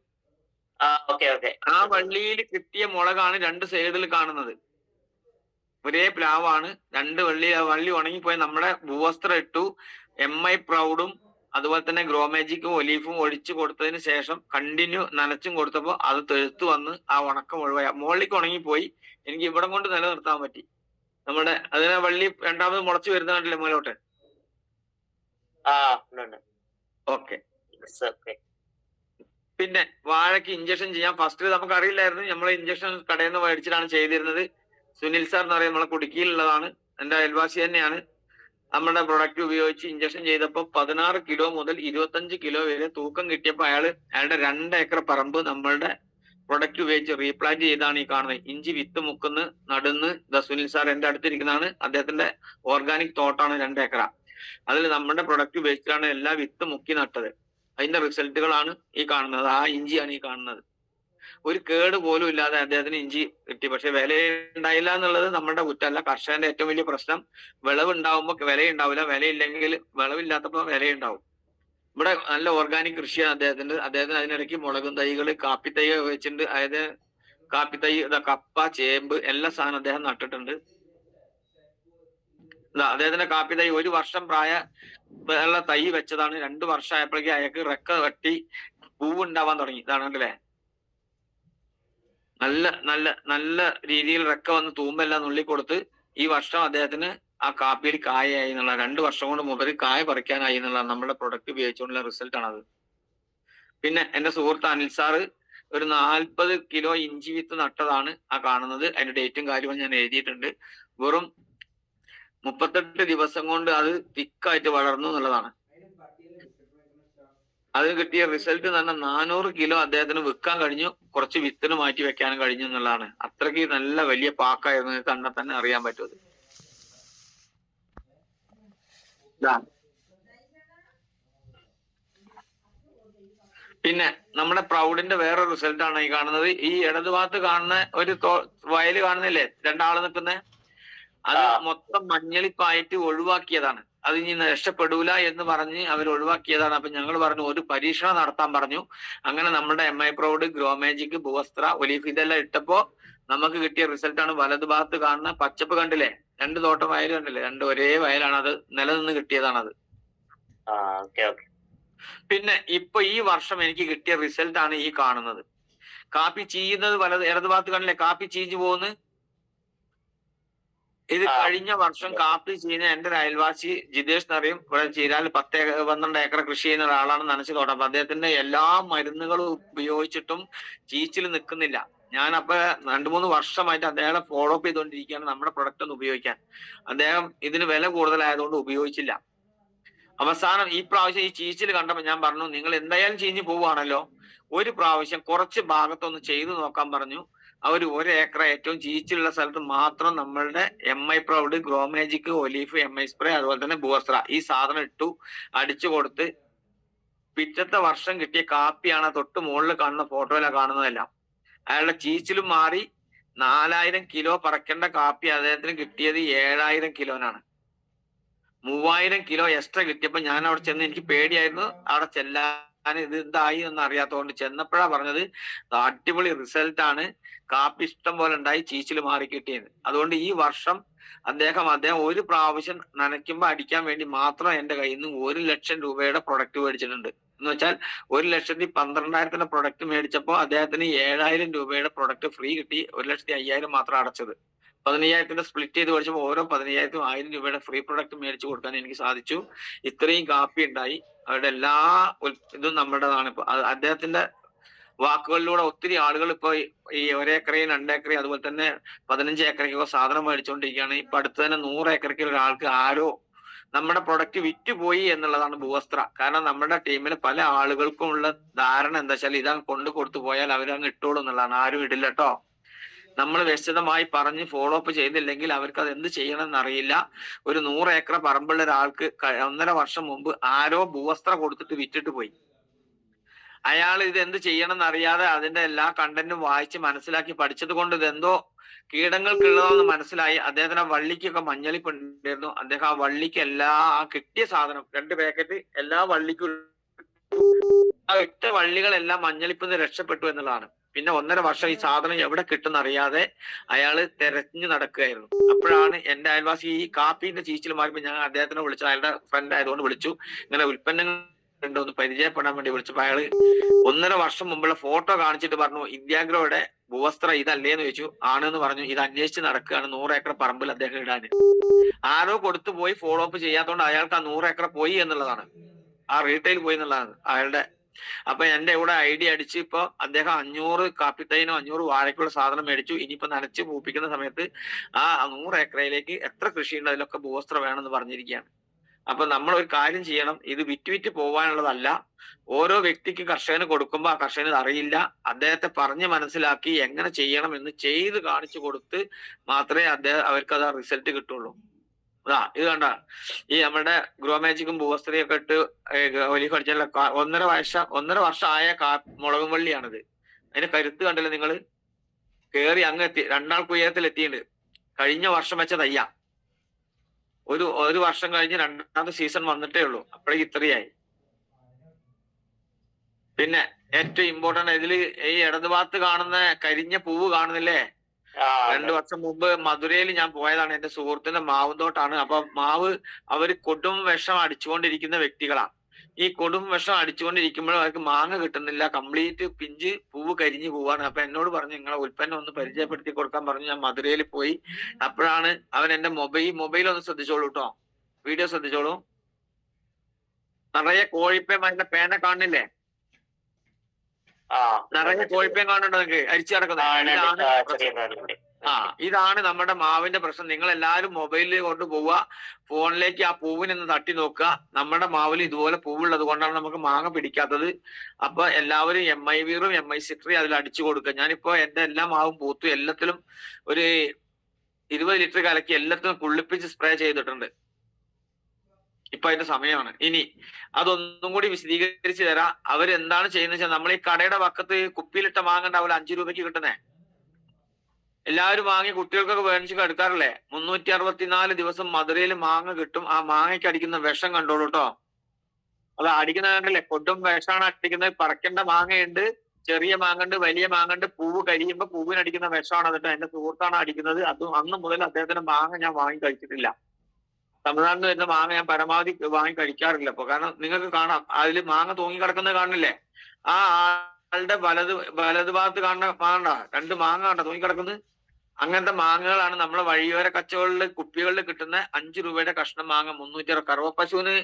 ആ വള്ളിയിൽ കിട്ടിയ മുളകാണ് 2 സൈഡിൽ കാണുന്നത്. ഒരേ പ്ലാവാണ്, 2 വള്ളി ഉണങ്ങിപ്പോയി. നമ്മുടെ ഭൂവസ്ത്രം ഇട്ടു, MI പ്രൗഡും അതുപോലെ തന്നെ ഗ്രോമാജിക്കും ഒലീഫും ഒഴിച്ചു കൊടുത്തതിന് ശേഷം കണ്ടിന്യൂ നനച്ചും കൊടുത്തപ്പോൾ അത് തെഴുത്ത് വന്ന് ആ ഉണക്കം ഒഴിവായി. മുകളിലേക്ക് ഉണങ്ങിപ്പോയി. എനിക്ക് ഇവിടം കൊണ്ട് നിലനിർത്താൻ പറ്റി. നമ്മുടെ അതിനെ വള്ളി രണ്ടാമത് മുളച്ചു വരുന്ന കണ്ടില്ലേ മുകളിലോട്ട്. ഓക്കെ. പിന്നെ വാഴയ്ക്ക് ഇഞ്ചക്ഷൻ ചെയ്യാം. ഫസ്റ്റ് നമുക്ക് അറിയില്ലായിരുന്നു, നമ്മൾ ഇഞ്ചക്ഷൻ കടയിൽ നിന്ന് മേടിച്ചിട്ടാണ് ചെയ്തിരുന്നത്. സുനിൽ സാർ എന്ന് പറയുന്നത് നമ്മളെ കുടുക്കിയിലുള്ളതാണ്, എന്റെ അയൽവാസി തന്നെയാണ്. നമ്മുടെ പ്രൊഡക്റ്റ് ഉപയോഗിച്ച് ഇഞ്ചക്ഷൻ ചെയ്തപ്പോൾ 16 കിലോ മുതൽ 25 കിലോ വരെ തൂക്കം കിട്ടിയപ്പോൾ അയാളുടെ 2 ഏക്കർ പറമ്പ് നമ്മളുടെ പ്രൊഡക്റ്റ് ഉപയോഗിച്ച് റീപ്ലാന്റ് ചെയ്താണ് ഈ കാണുന്നത്. ഇഞ്ചി വിത്ത് മുക്കുന്ന് നടുന്ന് സുനിൽ സാർ എന്റെ അടുത്തിരിക്കുന്നതാണ്. അദ്ദേഹത്തിന്റെ ഓർഗാനിക് തോട്ടാണ് 2 ഏക്കറ. അതിൽ നമ്മുടെ പ്രൊഡക്റ്റ് ഉപയോഗിച്ചിട്ടാണ് എല്ലാ വിത്ത് മുക്കി നട്ടത്. അതിന്റെ റിസൾട്ടുകളാണ് ഈ കാണുന്നത്. ആ ഇഞ്ചിയാണ് ഈ കാണുന്നത്. ഒരു കേട് പോലും ഇല്ലാതെ അദ്ദേഹത്തിന് ഇഞ്ചി കിട്ടി. പക്ഷെ വില ഉണ്ടായില്ല എന്നുള്ളത് നമ്മുടെ കുറ്റമല്ല. കർഷകന്റെ ഏറ്റവും വലിയ പ്രശ്നം വിളവ് ഉണ്ടാവുമ്പോൾ വിലയുണ്ടാവില്ല, വിലയില്ലെങ്കിൽ വിളവില്ലാത്തപ്പോൾ വിലയുണ്ടാവും. ഇവിടെ നല്ല ഓർഗാനിക് കൃഷിയാണ് അദ്ദേഹത്തിന്. അതിനിടയ്ക്ക് മുളകും തൈകൾ, കാപ്പി തൈ വെച്ചിട്ടുണ്ട്. അതായത് കാപ്പി തൈ, കപ്പ, ചേമ്പ് എല്ലാ സാധനം അദ്ദേഹം നട്ടിട്ടുണ്ട്. അദ്ദേഹത്തിന്റെ കാപ്പി തൈ 1 വർഷം പ്രായമുള്ള തൈ വെച്ചതാണ്. 2 വർഷമായപ്പോഴേക്കും അയാൾക്ക് റെക്ക വെട്ടി പൂവ് ഉണ്ടാവാൻ തുടങ്ങി. ഇതാണ് കണ്ടില്ലേ, നല്ല നല്ല നല്ല രീതിയിൽ റെക്ക വന്ന് തൂമ്പെല്ലാം നുള്ളി കൊടുത്ത് ഈ വർഷം അദ്ദേഹത്തിന് ആ കാപ്പിയിൽ കായായി എന്നുള്ള, 2 വർഷം കൊണ്ട് മുതൽ കായ പറിക്കാനായി എന്നുള്ള നമ്മുടെ പ്രൊഡക്റ്റ് ഉപയോഗിച്ചുകൊണ്ടുള്ള റിസൾട്ട് ആണത്. പിന്നെ എന്റെ സുഹൃത്ത് അനിൽ സാറ് ഒരു 40 കിലോ ഇഞ്ചി വിത്ത് നട്ടതാണ് ആ കാണുന്നത്. അതിന്റെ ഡേറ്റും കാര്യവും ഞാൻ എഴുതിയിട്ടുണ്ട്. വെറും 38 ദിവസം കൊണ്ട് അത് തിക്കായിട്ട് വളർന്നു എന്നുള്ളതാണ്. അത് കിട്ടിയ റിസൾട്ട് തന്നെ 400 കിലോ അദ്ദേഹത്തിന് വിൽക്കാൻ കഴിഞ്ഞു, കുറച്ച് വിത്തിന് മാറ്റി വെക്കാനും കഴിഞ്ഞു എന്നുള്ളതാണ്. അത്രയ്ക്ക് നല്ല വലിയ പാക്കായിരുന്നു, കണ്ടാൽ തന്നെ അറിയാൻ പറ്റും. പിന്നെ നമ്മുടെ പ്രൗഡിന്റെ വേറെ റിസൾട്ടാണ് ഈ കാണുന്നത്. ഈ ഇടതുഭാഗത്ത് കാണുന്ന ഒരു വയല് കാണുന്നില്ലേ, 2 ആള് നിൽക്കുന്നേ, അത് മൊത്തം മഞ്ഞളിപ്പായിട്ട് ഒഴിവാക്കിയതാണ്. അത് ഇനി രക്ഷപ്പെടൂല എന്ന് പറഞ്ഞ് അവർ ഒഴിവാക്കിയതാണ്. അപ്പൊ ഞങ്ങൾ പറഞ്ഞു ഒരു പരീക്ഷണം നടത്താൻ പറഞ്ഞു. അങ്ങനെ നമ്മുടെ MI പ്രൗഡ്, ഗ്രോ മാജിക്, ഭൂവസ്ത്ര, ഒലീഫ് ഇതെല്ലാം ഇട്ടപ്പോ നമുക്ക് കിട്ടിയ റിസൾട്ടാണ് വലതുഭാഗത്ത് കാണുന്ന പച്ചപ്പ്. കണ്ടില്ലേ, 2 തോട്ടം വയൽ കണ്ടില്ലേ, 2 ഒരേ വയലാണ്. അത് നിലനിന്ന് കിട്ടിയതാണത്. പിന്നെ ഇപ്പൊ ഈ വർഷം എനിക്ക് കിട്ടിയ റിസൾട്ട് ആണ് ഈ കാണുന്നത്. കാപ്പി ചീയുന്നത് ഇടതുഭാഗത്ത് കണ്ടില്ലേ, കാപ്പി ചീഞ്ഞു പോകുന്നു. ഇത് കഴിഞ്ഞ വർഷം കാപ്പി ചെയ്യുന്ന എന്റെ ഒരു അയൽവാസി ജിതേഷ് എന്നറിയും. ഇവിടെ ചീരാൽ 10-12 ഏക്കർ കൃഷി ചെയ്യുന്ന ഒരാളാണ്, നനച്ചു തോട്ടം. അപ്പൊ അദ്ദേഹത്തിന്റെ എല്ലാ മരുന്നുകളും ഉപയോഗിച്ചിട്ടും ചീച്ചിൽ നിൽക്കുന്നില്ല. ഞാൻ അപ്പൊ 2-3 വർഷമായിട്ട് അദ്ദേഹത്തെ ഫോളോ അപ്പ് ചെയ്തുകൊണ്ടിരിക്കുകയാണ് നമ്മുടെ പ്രൊഡക്റ്റ് ഒന്ന് ഉപയോഗിക്കാൻ. അദ്ദേഹം ഇതിന് വില കൂടുതലായതുകൊണ്ട് ഉപയോഗിച്ചില്ല. അവസാനം ഈ പ്രാവശ്യം ഈ ചീച്ചിൽ കണ്ടപ്പോൾ ഞാൻ പറഞ്ഞു, നിങ്ങൾ എന്തായാലും ചീഞ്ഞു പോവുകയാണല്ലോ, ഒരു പ്രാവശ്യം കുറച്ച് ഭാഗത്തൊന്ന് ചെയ്തു നോക്കാൻ പറഞ്ഞു. അവർ 1 ഏക്കർ ഏറ്റവും ചീച്ചിലുള്ള സ്ഥലത്ത് മാത്രം നമ്മളുടെ MI പ്രൗഡ്, ഗ്രോ മാജിക്, ഒലീഫ്, MI സ്പ്രേ, അതുപോലെ തന്നെ ഭൂവസ്ത്ര ഈ സാധനം ഇട്ടു, അടിച്ചു കൊടുത്ത് പിറ്റത്തെ വർഷം കിട്ടിയ കാപ്പിയാണ് തൊട്ട് മുകളിൽ കാണുന്ന ഫോട്ടോയിലാണ് കാണുന്നതെല്ലാം. അയാളുടെ ചീച്ചിലും മാറി. 4000 കിലോ പറക്കേണ്ട കാപ്പി അദ്ദേഹത്തിന് കിട്ടിയത് 7000 കിലോനാണ്. 3000 കിലോ എക്സ്ട്രാ കിട്ടിയപ്പോ ഞാൻ അവിടെ ചെന്ന്, എനിക്ക് പേടിയായിരുന്നു അവിടെ ചെല്ലാൻ, ഇത് എന്തായി എന്ന് അറിയാത്തതുകൊണ്ട്. ചെന്നപ്പോഴാ പറഞ്ഞത് അടിപൊളി റിസൾട്ട് ആണ്, കാപ്പി ഇഷ്ടം പോലെ ഉണ്ടായി, ചീച്ചിൽ മാറി കിട്ടിയത്. അതുകൊണ്ട് ഈ വർഷം അദ്ദേഹം ഒരു പ്രാവശ്യം നനയ്ക്കുമ്പോ അടിക്കാൻ വേണ്ടി മാത്രം എന്റെ കയ്യിൽ നിന്ന് 1 ലക്ഷം രൂപയുടെ പ്രൊഡക്റ്റ് മേടിച്ചിട്ടുണ്ട്. എന്ന് വെച്ചാൽ 1,12,000 പ്രൊഡക്റ്റ് മേടിച്ചപ്പോ അദ്ദേഹത്തിന് 7000 രൂപയുടെ പ്രൊഡക്റ്റ് ഫ്രീ കിട്ടി. 1,05,000 മാത്രം അടച്ചത്. 15,000 സ്പ്ലിറ്റ് ചെയ്ത് മേടിച്ചപ്പോൾ ഓരോ 15,000 1000 രൂപയുടെ ഫ്രീ പ്രൊഡക്റ്റ് മേടിച്ചു കൊടുക്കാൻ എനിക്ക് സാധിച്ചു. ഇത്രയും കാപ്പി ഉണ്ടായി. അവരുടെ എല്ലാ ഇതും നമ്മുടേതാണ്. ഇപ്പൊ അദ്ദേഹത്തിന്റെ വാക്കുകളിലൂടെ ഒത്തിരി ആളുകൾ ഇപ്പൊ ഈ 1 ഏക്കറയും 2 ഏക്കറയും അതുപോലെ തന്നെ 15 ഏക്കറയ്ക്കൊക്കെ സാധനം മേടിച്ചുകൊണ്ടിരിക്കുകയാണ്. ഇപ്പൊ അടുത്ത് തന്നെ 100 ഏക്കറയ്ക്ക് ഒരാൾക്ക് ആരോ നമ്മുടെ പ്രൊഡക്റ്റ് വിറ്റുപോയി എന്നുള്ളതാണ് ഭൂവസ്ത്ര. കാരണം നമ്മുടെ ടീമിൽ പല ആളുകൾക്കും ഉള്ള ധാരണ എന്താ വെച്ചാൽ ഇതങ്ങ് കൊണ്ടു കൊടുത്തു പോയാൽ അവരങ്ങ് ഇട്ടോളൂ എന്നുള്ളതാണ്. ആരും ഇടില്ല കേട്ടോ. നമ്മൾ വിശദമായി പറഞ്ഞ് ഫോളോ അപ്പ് ചെയ്തില്ലെങ്കിൽ അവർക്ക് അത് എന്ത് ചെയ്യണം എന്നറിയില്ല. ഒരു 100 ഏക്കർ പറമ്പുള്ള ഒരാൾക്ക് 1.5 വർഷം മുമ്പ് ആരോ ഭൂവസ്ത്ര കൊടുത്തിട്ട് വിറ്റിട്ട് പോയി. അയാൾ ഇത് എന്ത് ചെയ്യണം എന്നറിയാതെ അതിന്റെ എല്ലാ കണ്ടന്റും വായിച്ച് മനസ്സിലാക്കി പഠിച്ചത് കൊണ്ട് ഇതെന്തോ കീടങ്ങൾക്കുള്ളതെന്ന് മനസ്സിലായി. അദ്ദേഹത്തിന് ആ വള്ളിക്കൊക്കെ മഞ്ഞളിപ്പ് ഉണ്ടായിരുന്നു. അദ്ദേഹം ആ വള്ളിക്ക് കിട്ടിയ സാധനം 2 പാക്കറ്റ് എല്ലാ വള്ളിക്കും, ആ 8 വള്ളികളെല്ലാം മഞ്ഞളിപ്പിന്ന് രക്ഷപ്പെട്ടു എന്നുള്ളതാണ്. പിന്നെ 1.5 വർഷം ഈ സാധനം എവിടെ കിട്ടുന്ന അറിയാതെ അയാള് തെരഞ്ഞു നടക്കുകയായിരുന്നു. അപ്പോഴാണ് എന്റെ അയൽവാസി ഈ കാപ്പിന്റെ ചീച്ചിൽ മാറിയപ്പോൾ ഞാൻ അദ്ദേഹത്തിനെ വിളിച്ചു. അയാളുടെ ഫ്രണ്ട് ആയതുകൊണ്ട് വിളിച്ചു. ഇങ്ങനെ ഉൽപ്പന്നങ്ങൾ ഉണ്ടോ എന്ന് പരിചയപ്പെടാൻ വേണ്ടി വിളിച്ചപ്പോൾ അയാള് 1.5 വർഷം മുമ്പുള്ള ഫോട്ടോ കാണിച്ചിട്ട് പറഞ്ഞു, ഇന്ത്യാഗ്രോയുടെ ഭൂവസ്ത്ര ഇതല്ലേന്ന് ചോദിച്ചു. ആണെന്ന് പറഞ്ഞു. ഇത് അന്വേഷിച്ച് നടക്കുകയാണ് 100 ഏക്കർ പറമ്പിൽ അദ്ദേഹം ഇടാൻ. ആരോ കൊടുത്തു പോയി, ഫോളോ അപ്പ് ചെയ്യാത്തതുകൊണ്ട് അയാൾക്ക് ആ 100 ഏക്കർ പോയി എന്നുള്ളതാണ്, ആ റീറ്റെയിൽ പോയി എന്നുള്ളതാണ് അയാളുടെ. അപ്പൊ എന്റെ കൂടെ ഐഡിയ അടിച്ച് ഇപ്പൊ അദ്ദേഹം 500 കാപ്പിത്തൈനോ 500 വാഴയ്ക്കുള്ള സാധനം മേടിച്ചു. ഇനിയിപ്പോ നനച്ച് പൂപ്പിക്കുന്ന സമയത്ത് ആ 100 ഏക്കറയിലേക്ക് എത്ര കൃഷിയുണ്ട് അതിലൊക്കെ ഭൂവസ്ത്ര വേണമെന്ന് പറഞ്ഞിരിക്കുകയാണ്. അപ്പൊ നമ്മൾ ഒരു കാര്യം ചെയ്യണം, ഇത് വിറ്റ് പോവാനുള്ളതല്ല. ഓരോ വ്യക്തിക്ക് കർഷകന് കൊടുക്കുമ്പോൾ ആ കർഷകന് അറിയില്ല. അദ്ദേഹത്തെ പറഞ്ഞ് മനസ്സിലാക്കി എങ്ങനെ ചെയ്യണം എന്ന് ചെയ്ത് കാണിച്ചു കൊടുത്ത് മാത്രമേ അവർക്ക് അത് റിസൾട്ട് കിട്ടുള്ളൂ. ഇത് കണ്ട ഈ നമ്മുടെ ഗ്രോ മാജിക്കും ഭൂവസ്ത്രീയൊക്കെ ഇട്ട് ഒലിവ് അടിച്ചുള്ള 1.5 വർഷം ആയ മുളകും വള്ളിയാണിത്. അതിന്റെ കരുത്ത് കണ്ടല്ലോ നിങ്ങള്. കേറി അങ്ങ് എത്തി, 2 നാൾക്ക് ഉയരത്തിൽ എത്തിയിട്ടുണ്ട്. കഴിഞ്ഞ വർഷം വെച്ച തയ്യ. ഒരു വർഷം കഴിഞ്ഞ് 2ാമത്തെ സീസൺ വന്നിട്ടേ ഉള്ളൂ, അപ്പോഴേക്ക് ഇത്രയായി. പിന്നെ ഏറ്റവും ഇമ്പോർട്ടന്റ് ഇതില് ഈ ഇടതുഭാഗത്ത് കാണുന്ന കരിഞ്ഞ പൂവ് കാണുന്നില്ലേ? 2 വർഷം മുമ്പ് മധുരയിൽ ഞാൻ പോയതാണ്. എന്റെ സുഹൃത്തിന്റെ മാവ് തോട്ടാണ്. അപ്പൊ മാവ് അവര് കൊടും വിഷം അടിച്ചുകൊണ്ടിരിക്കുന്ന വ്യക്തികളാ. ഈ കൊടും വിഷം അടിച്ചുകൊണ്ടിരിക്കുമ്പോഴും അവർക്ക് മാങ്ങ കിട്ടുന്നില്ല. കംപ്ലീറ്റ് പിഞ്ച് പൂവ് കരിഞ്ഞു പോവാണ്. അപ്പൊ എന്നോട് പറഞ്ഞു നിങ്ങളെ ഉൽപ്പന്നം ഒന്ന് പരിചയപ്പെടുത്തി കൊടുക്കാൻ പറഞ്ഞു. ഞാൻ മധുരയിൽ പോയി. അപ്പോഴാണ് അവൻ എന്റെ മൊബൈൽ ഒന്ന് ശ്രദ്ധിച്ചോളൂ കേട്ടോ, വീഡിയോ ശ്രദ്ധിച്ചോളൂ. നിറയെ കോഴിപ്പേന്റെ പേന കാണുന്നില്ലേ? നിറയെ കോഴിപ്പേൻ കാണുന്നുണ്ടോ നിങ്ങൾക്ക്? അരിച്ചു കിടക്കുന്നത്. ഇതാണ് നമ്മുടെ മാവിന്റെ പ്രശ്നം. നിങ്ങൾ എല്ലാവരും മൊബൈലിൽ കൊണ്ടുപോവുക, ഫോണിലേക്ക് ആ പൂവിനൊന്ന് തട്ടി നോക്കുക. നമ്മുടെ മാവിൽ ഇതുപോലെ പൂവുള്ളത് കൊണ്ടാണ് നമുക്ക് മാങ്ങ പിടിക്കാത്തത്. അപ്പൊ എല്ലാവരും MI വീറും MI സിട്രി അതിൽ അടിച്ചു കൊടുക്കുക. ഞാനിപ്പോ എന്റെ എല്ലാ മാവും പൂത്തു. എല്ലാത്തിലും ഒരു 20 ലിറ്റർ കലക്കി എല്ലാത്തിലും കുള്ളിപ്പിച്ച് സ്പ്രേ ചെയ്തിട്ടുണ്ട്. ഇപ്പൊ അതിന്റെ സമയമാണ്. ഇനി അതൊന്നും കൂടി വിശദീകരിച്ച് തരാം. അവരെന്താണ് ചെയ്യുന്നത് വെച്ചാൽ, നമ്മൾ ഈ കടയുടെ പക്കത്ത് കുപ്പിയിലിട്ട മാങ്ങ ഉണ്ടാവില്ല 5 രൂപയ്ക്ക് കിട്ടുന്നേ, എല്ലാവരും വാങ്ങി കുട്ടികൾക്കൊക്കെ മേടിച്ച് എടുക്കാറില്ലേ? 364 ദിവസം മധുരയിൽ മാങ്ങ കിട്ടും. ആ മാങ്ങയ്ക്ക് അടിക്കുന്ന വിഷം കണ്ടോളൂ കേട്ടോ. അത് അടിക്കുന്ന കണ്ടില്ലേ? കൊടും വിഷമാണ് അടിക്കുന്നത്. പറക്കേണ്ട മാങ്ങയുണ്ട്, ചെറിയ മാങ്ങണ്ട്, വലിയ മാങ്ങണ്ട്. പൂവ് കരിയുമ്പോ പൂവിനടിക്കുന്ന വിഷമാണ്. അതിട്ട് എന്റെ സുഹൃത്താണ് അടിക്കുന്നത്. അന്ന് മുതൽ അദ്ദേഹത്തിന്റെ മാങ്ങ ഞാൻ വാങ്ങി കഴിച്ചിട്ടില്ല. തമിഴ്നാട്ടിൽ നിന്ന് വരുന്ന മാങ്ങ ഞാൻ പരമാവധി വാങ്ങി കഴിക്കാറില്ല. ഇപ്പൊ കാരണം നിങ്ങൾക്ക് കാണാം, അതിൽ മാങ്ങ തൂങ്ങി കിടക്കുന്നത് കാണില്ലേ? ആ ആളുടെ വലത് ഭാഗത്ത് കാണുന്ന മാങ്ങ 2 മാങ്ങ കണ്ട തൂങ്ങി കിടക്കുന്നത്. അങ്ങനത്തെ മാങ്ങകളാണ് നമ്മളെ വഴിയോര കച്ചവടങ്ങളിൽ കുപ്പികളിൽ കിട്ടുന്ന 5 രൂപയുടെ കഷ്ണം മാങ്ങ. 360. കറുവപ്പശുവിന്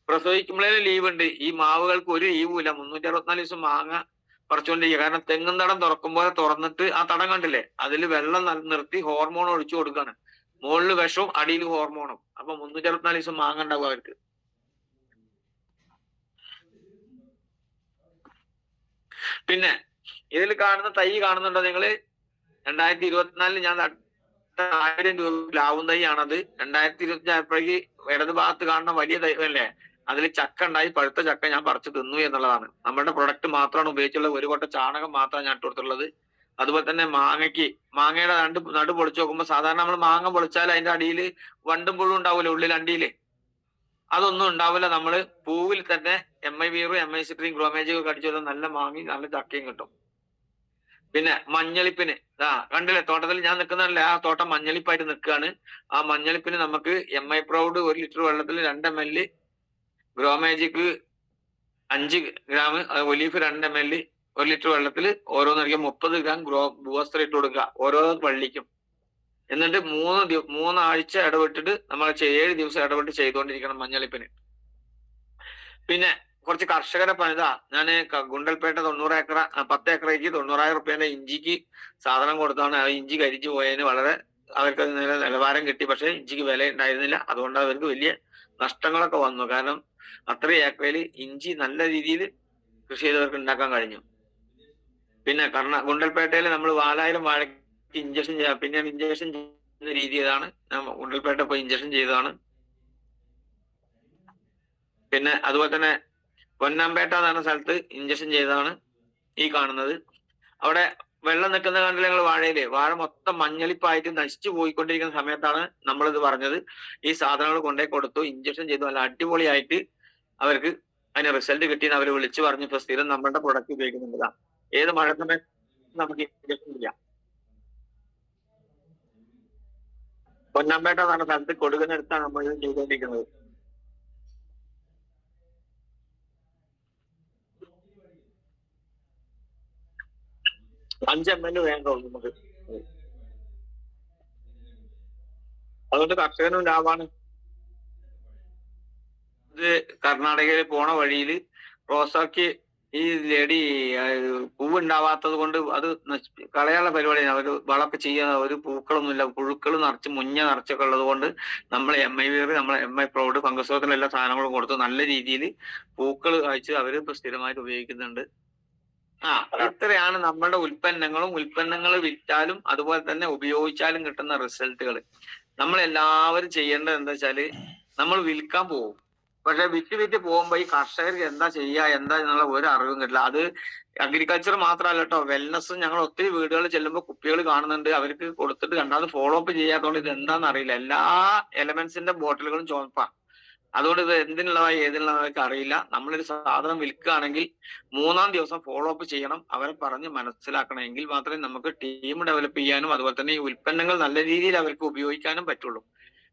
പ്രസവിക്കുമ്പോഴേ ലീവ് ഉണ്ട്. ഈ മാവുകൾക്ക് ഒരു ലീവുമില്ല. 364 ദിവസം മാങ്ങ പറിച്ചുകൊണ്ടിരിക്കുക. കാരണം തെങ്ങും തടം തുറക്കുമ്പോൾ തുറന്നിട്ട് ആ തടം കണ്ടില്ലേ, അതിൽ വെള്ളം നിർത്തി ഹോർമോൺ ഒഴിച്ചു കൊടുക്കാണ്. മുകളിൽ വിഷവും അടിയിൽ ഹോർമോണും. അപ്പൊ 364 ദിവസം മാങ്ങ ഉണ്ടാവും അവർക്ക്. പിന്നെ ഇതിൽ കാണുന്ന തൈ കാണുന്നുണ്ടോ നിങ്ങള്? 2024 ഞാൻ 1000 രൂപ ലാവും തൈയാണത്. 2025 ആയപ്പോഴേക്ക് ഇടത് ഭാഗത്ത് കാണുന്ന വലിയ തൈ അല്ലേ, അതിൽ ചക്ക ഉണ്ടായി. പഴുത്ത ചക്ക ഞാൻ പറിച്ചു തിന്നു എന്നുള്ളതാണ്. നമ്മുടെ പ്രൊഡക്റ്റ് മാത്രമാണ് ഉപയോഗിച്ചുള്ളത്. ഒരു കൊട്ട ചാണകം മാത്രമാണ് ഞാൻ ഇട്ട് കൊടുത്തുള്ളത്. അതുപോലെ തന്നെ മാങ്ങയുടെ നടു പൊളിച്ചു നോക്കുമ്പോൾ സാധാരണ നമ്മൾ മാങ്ങ പൊളിച്ചാൽ അതിന്റെ അടിയിൽ വണ്ടും പുഴും ഉണ്ടാവില്ല, ഉള്ളിൽ അണ്ടിയില്. അതൊന്നും ഉണ്ടാവില്ല. നമ്മള് പൂവിൽ തന്നെ MI വീറും MI സിട്രിയും ഗ്രോ മാജിക്കും ഒക്കെ അടിച്ചു നല്ല മാങ്ങി നല്ല ചക്കയും കിട്ടും. പിന്നെ മഞ്ഞളിപ്പിന് കണ്ടില്ലേ, തോട്ടത്തിൽ ഞാൻ നിൽക്കുന്നതല്ലേ, ആ തോട്ടം മഞ്ഞളിപ്പായിട്ട് നിൽക്കുകയാണ്. ആ മഞ്ഞളിപ്പിന് നമുക്ക് MI പ്രൗഡ് 1 ലിറ്റർ വെള്ളത്തിൽ 2 ml, ഗ്രോ മാജിക് 5 ഗ്രാം, ഒലീഫ് 2 ml 1 ലിറ്റർ വെള്ളത്തിൽ ഓരോന്നടിക്കാൻ 30 ഗ്രാം ഭൂവസ്ത്രം ഇട്ട് കൊടുക്കുക ഓരോ വള്ളിക്കും. എന്നിട്ട് 3 ആഴ്ച ഇടവിട്ടിട്ട് നമ്മൾ 7 ദിവസം ഇടവിട്ട് ചെയ്തുകൊണ്ടിരിക്കണം മഞ്ഞളിപ്പിന്. പിന്നെ കുറച്ച് കർഷകരെ പണിതാ. ഞാൻ ഗുണ്ടൽപേട്ട 10 ഏക്കറേക്ക് 90,000 റുപ്യേന്റെ ഇഞ്ചിക്ക് സാധനം കൊടുത്താണ്. ആ ഇഞ്ചി കരിച്ചു പോയതിന് വളരെ അവർക്ക് നിലവാരം കിട്ടി. പക്ഷെ ഇഞ്ചിക്ക് വില ഉണ്ടായിരുന്നില്ല. അതുകൊണ്ട് അവർക്ക് വലിയ നഷ്ടങ്ങളൊക്കെ വന്നു. കാരണം അത്രയും ഏക്കറയിൽ ഇഞ്ചി നല്ല രീതിയിൽ കൃഷി ചെയ്തവർക്ക് ഉണ്ടാക്കാൻ കഴിഞ്ഞു. പിന്നെ ഗുണ്ടൽപേട്ടയിൽ നമ്മൾ 4000 വാഴയ്ക്ക് ഇഞ്ചക്ഷൻ ചെയ്യാം. പിന്നെ ഇഞ്ചക്ഷൻ ചെയ്യുന്ന രീതി ഏതാണ്? ഗുണ്ടൽപേട്ട പോയി ഇഞ്ചക്ഷൻ ചെയ്തതാണ്. പിന്നെ അതുപോലെ തന്നെ പൊന്നാമ്പേട്ട എന്ന് പറഞ്ഞ സ്ഥലത്ത് ഇഞ്ചക്ഷൻ ചെയ്തതാണ് ഈ കാണുന്നത്. അവിടെ വെള്ളം നിൽക്കുന്ന കണ്ടില്ല ഞങ്ങൾ വാഴയില്? വാഴ മൊത്തം മഞ്ഞളിപ്പായിട്ട് നശിച്ചു പോയിക്കൊണ്ടിരിക്കുന്ന സമയത്താണ് നമ്മളിത് പറഞ്ഞത്. ഈ സാധനങ്ങൾ കൊണ്ടുപോയി കൊടുത്തു, ഇഞ്ചക്ഷൻ ചെയ്തു. നല്ല അടിപൊളിയായിട്ട് അവർക്ക് അതിന് റിസൾട്ട് കിട്ടിയെന്ന് അവർ വിളിച്ചു പറഞ്ഞു. ഇപ്പൊ സ്ഥിരം നമ്മുടെ പ്രൊഡക്റ്റ് ഉപയോഗിക്കുന്നുണ്ട്. ഏത് മഴ സമയത്ത് നമുക്ക് ഇഞ്ചക്ഷൻ ചെയ്യാം. പൊന്നാമ്പേട്ട എന്ന് പറഞ്ഞ സ്ഥലത്ത് കൊടുക്കുന്നിടത്താണ് നമ്മൾ ഇത് ചെയ്തുകൊണ്ടിരിക്കുന്നത്. $5 ml വേണ്ടോ നമുക്ക്. അതുകൊണ്ട് കർഷകനും ലാഭമാണ്. ഇത് കർണാടകയിൽ പോണ വഴിയിൽ റോസാക്ക് ഈ ലേഡി പൂവുണ്ടാവാത്തത് കൊണ്ട് അത് കളയാനുള്ള പരിപാടിയാണ്. അവർ വളമൊക്കെ ചെയ്യാൻ ഒരു പൂക്കളൊന്നുമില്ല, പുഴുക്കൾ നിറച്ച് മുഞ്ഞ നിറച്ചൊക്കെ ഉള്ളത് കൊണ്ട് നമ്മൾ MI വീറ്, നമ്മളെ MI പ്രൗഡ്, ഫംഗസോത്തിന് എല്ലാ സാധനങ്ങളും കൊടുത്ത് നല്ല രീതിയിൽ പൂക്കൾ അയച്ച് അവർ ഇപ്പൊ സ്ഥിരമായിട്ട് ഉപയോഗിക്കുന്നുണ്ട്. ഇത്രയാണ് നമ്മുടെ ഉൽപ്പന്നങ്ങൾ വിറ്റാലും അതുപോലെ തന്നെ ഉപയോഗിച്ചാലും കിട്ടുന്ന റിസൾട്ടുകൾ. നമ്മൾ എല്ലാവരും ചെയ്യേണ്ടത് എന്താ വെച്ചാല് നമ്മൾ വിൽക്കാൻ പോകും. പക്ഷെ വിറ്റ് പോകുമ്പോ ഈ കർഷകർക്ക് എന്താ ചെയ്യുക എന്താ എന്നുള്ള ഒരു അറിവും കിട്ടില്ല. അത് അഗ്രികൾച്ചർ മാത്രമല്ല കേട്ടോ, വെൽനസ്സും ഞങ്ങൾ ഒത്തിരി വീടുകളിൽ ചെല്ലുമ്പോൾ കുപ്പികൾ കാണുന്നുണ്ട്. അവർക്ക് കൊടുത്തിട്ട് രണ്ടാമത് ഫോളോ അപ്പ് ചെയ്യാത്തതുകൊണ്ട് ഇത് എന്താണെന്ന് അറിയില്ല. എല്ലാ എലമെന്റ്സിന്റെ ബോട്ടിലുകളും ചുവപ്പാ. അതുകൊണ്ട് ഇത് എന്തിനുള്ളതാ ഏതിനുള്ളതൊക്കെ അറിയില്ല. നമ്മളൊരു സാധനം വിൽക്കുകയാണെങ്കിൽ 3-ാം ദിവസം ഫോളോ അപ്പ് ചെയ്യണം. അവരെ പറഞ്ഞ് മനസ്സിലാക്കണം. എങ്കിൽ മാത്രമേ നമുക്ക് ടീം ഡെവലപ്പ് ചെയ്യാനും അതുപോലെ തന്നെ ഈ ഉൽപ്പന്നങ്ങൾ നല്ല രീതിയിൽ അവർക്ക് ഉപയോഗിക്കാനും പറ്റുള്ളൂ.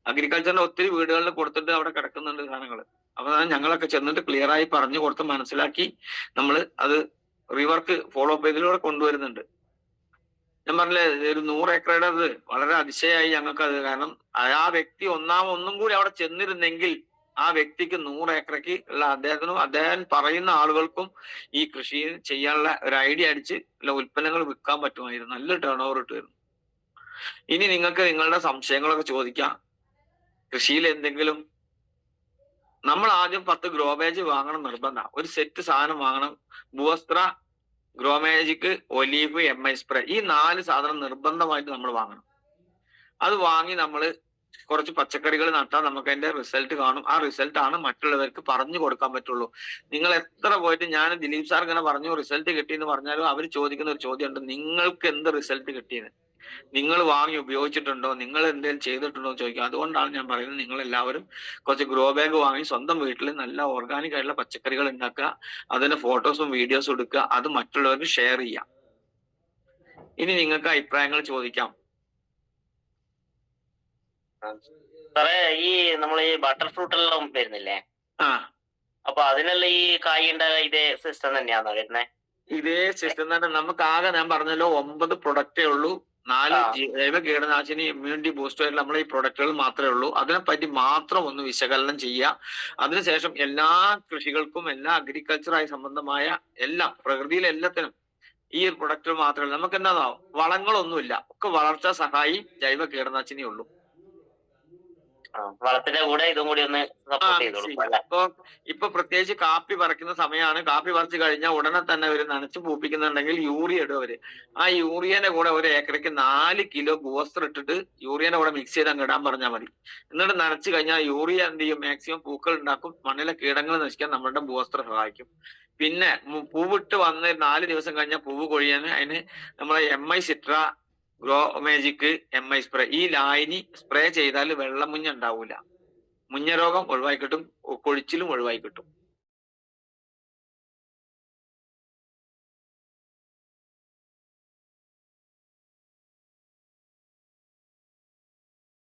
അഗ്രികൾച്ചറിന്റെ ഒത്തിരി വീടുകളിൽ കൊടുത്തിട്ട് അവിടെ കിടക്കുന്നുണ്ട് സാധനങ്ങൾ. അപ്പൊ ഞങ്ങളൊക്കെ ചെന്നിട്ട് ക്ലിയർ ആയി പറഞ്ഞു കൊടുത്ത് മനസ്സിലാക്കി നമ്മൾ അത് റിവർക്ക് ഫോളോ അപ്പ് ചെയ്തതിലൂടെ കൊണ്ടുവരുന്നുണ്ട്. ഞാൻ പറഞ്ഞില്ലേ, ഒരു 100 ഏക്കറുടെ അത് വളരെ അതിശയായി ഞങ്ങൾക്ക് അത്. കാരണം ആ വ്യക്തി ഒന്നും കൂടി അവിടെ ചെന്നിരുന്നെങ്കിൽ ആ വ്യക്തിക്ക് 100 ഏക്കറയ്ക്ക് ഉള്ള അദ്ദേഹം പറയുന്ന ആളുകൾക്കും ഈ കൃഷി ചെയ്യാനുള്ള ഒരു ഐഡിയ അടിച്ച് ഉൽപ്പന്നങ്ങൾ വിൽക്കാൻ പറ്റുമായിരുന്നു. നല്ല ടേൺ ഓവർ കിട്ടുമായിരുന്നു. ഇനി നിങ്ങൾക്ക് നിങ്ങളുടെ സംശയങ്ങളൊക്കെ ചോദിക്കാം. കൃഷിയിൽ എന്തെങ്കിലും, നമ്മൾ ആദ്യം 10 ഗ്രോ ബാഗ് വാങ്ങണം നിർബന്ധം. ഒരു സെറ്റ് സാധനം വാങ്ങണം. ഭൂവസ്ത്ര, grow magic, olive, MI spray, ഈ 4 സാധനം നിർബന്ധമായിട്ട് നമ്മൾ വാങ്ങണം. അത് വാങ്ങി നമ്മൾ കുറച്ച് പച്ചക്കറികൾ നട്ടാൽ നമുക്ക് അതിന്റെ റിസൾട്ട് കാണും. ആ റിസൾട്ട് ആണ് മറ്റുള്ളവർക്ക് പറഞ്ഞു കൊടുക്കാൻ പറ്റുള്ളൂ. നിങ്ങൾ എത്ര പോയിട്ട് ഞാൻ ദിലീപ് സാർ ഇങ്ങനെ പറഞ്ഞു റിസൾട്ട് കിട്ടിയെന്ന് പറഞ്ഞാലും അവർ ചോദിക്കുന്ന ഒരു ചോദ്യമുണ്ട്, നിങ്ങൾക്ക് എന്ത് റിസൾട്ട് കിട്ടിയെന്ന്, നിങ്ങൾ വാങ്ങി ഉപയോഗിച്ചിട്ടുണ്ടോ, നിങ്ങൾ എന്തെങ്കിലും ചെയ്തിട്ടുണ്ടോ എന്ന് ചോദിക്കും. അതുകൊണ്ടാണ് ഞാൻ പറയുന്നത്, നിങ്ങൾ എല്ലാവരും കുറച്ച് ഗ്രോ ബാഗ് വാങ്ങി സ്വന്തം വീട്ടിൽ നല്ല ഓർഗാനിക് ആയിട്ടുള്ള പച്ചക്കറികൾ ഉണ്ടാക്കുക, അതിന്റെ ഫോട്ടോസും വീഡിയോസും എടുക്കുക, അത് മറ്റുള്ളവർക്ക് ഷെയർ ചെയ്യാം. ഇനി നിങ്ങൾക്ക് അഭിപ്രായങ്ങൾ ചോദിക്കാം. സാറേ, ഈ നമ്മൾ ഈ ബട്ടർ ഫ്രൂട്ട് എല്ലാം വരുന്നില്ലേ, ആ, അപ്പൊ അതിനെല്ലാം ഈ കായിന്റെ ഇതേ സിസ്റ്റം തന്നെയാണോ വരുന്നത്? ഇതേ സിസ്റ്റം തന്നെ. നമുക്ക് ആകെ ഞാൻ പറഞ്ഞല്ലോ 9 പ്രൊഡക്റ്റേ ഉള്ളൂ. 4 ജൈവ കീടനാശിനി, ഇമ്മ്യൂണിറ്റി ബൂസ്റ്റർ, നമ്മളെ ഈ പ്രൊഡക്റ്റുകൾ മാത്രമേ ഉള്ളൂ. അതിനെപ്പറ്റി മാത്രം ഒന്ന് വിശകലനം ചെയ്യുക. അതിനുശേഷം എല്ലാ കൃഷികൾക്കും എല്ലാ അഗ്രികൾച്ചറായി സംബന്ധമായ എല്ലാം പ്രകൃതിയിലെ എല്ലാത്തിനും ഈ ഒരു പ്രൊഡക്റ്റുകൾ മാത്രമേ ഉള്ളൂ. നമുക്ക് എന്താ വളങ്ങളൊന്നുമില്ല, ഒക്കെ വളർച്ചാ സഹായി ജൈവ കീടനാശിനി ഉള്ളൂ. വളത്തിന്റെ കൂടെ ഇതും കൂടി ഒന്ന് സപ്പോർട്ട് ചെയ്തോളൂ. ഇപ്പൊ പ്രത്യേകിച്ച് കാപ്പി പറിക്കുന്ന സമയമാണ്. കാപ്പി പറിച്ചു കഴിഞ്ഞാൽ ഉടനെ തന്നെ അവർ നനച്ച് പൂപ്പിക്കുന്നുണ്ടെങ്കിൽ യൂറിയ ഇടും അവര്. ആ യൂറിയന്റെ കൂടെ ഒരു ഏക്കറയ്ക്ക് 4 കിലോ ഭൂവസ്ത്രം ഇട്ടിട്ട് യൂറിയന്റെ കൂടെ മിക്സ് ചെയ്ത് അങ്ങ് ഇടാൻ പറഞ്ഞാൽ മതി. എന്നിട്ട് നനച്ചു കഴിഞ്ഞാൽ യൂറിയ എന്ത് ചെയ്യും, മാക്സിമം പൂക്കൾ ഉണ്ടാക്കും. മണ്ണിലെ കീടങ്ങൾ നശിക്കാൻ നമ്മളുടെ ഭൂവസ്ത്രം സഹായിക്കും. പിന്നെ പൂവിട്ട് വന്ന് 4 ദിവസം കഴിഞ്ഞാൽ പൂവ് കൊഴിയാൻ അതിന് നമ്മളെ MI സിട്ര, ഗ്രോ മാജിക്, MI സ്പ്രേ, ഈ ലായനി സ്പ്രേ ചെയ്താൽ വെള്ളമുഞ്ഞ ഉണ്ടാവൂല. മുഞ്ഞ രോഗം ഒഴിവായി കിട്ടും, കൊഴിച്ചിലും ഒഴിവായി കിട്ടും.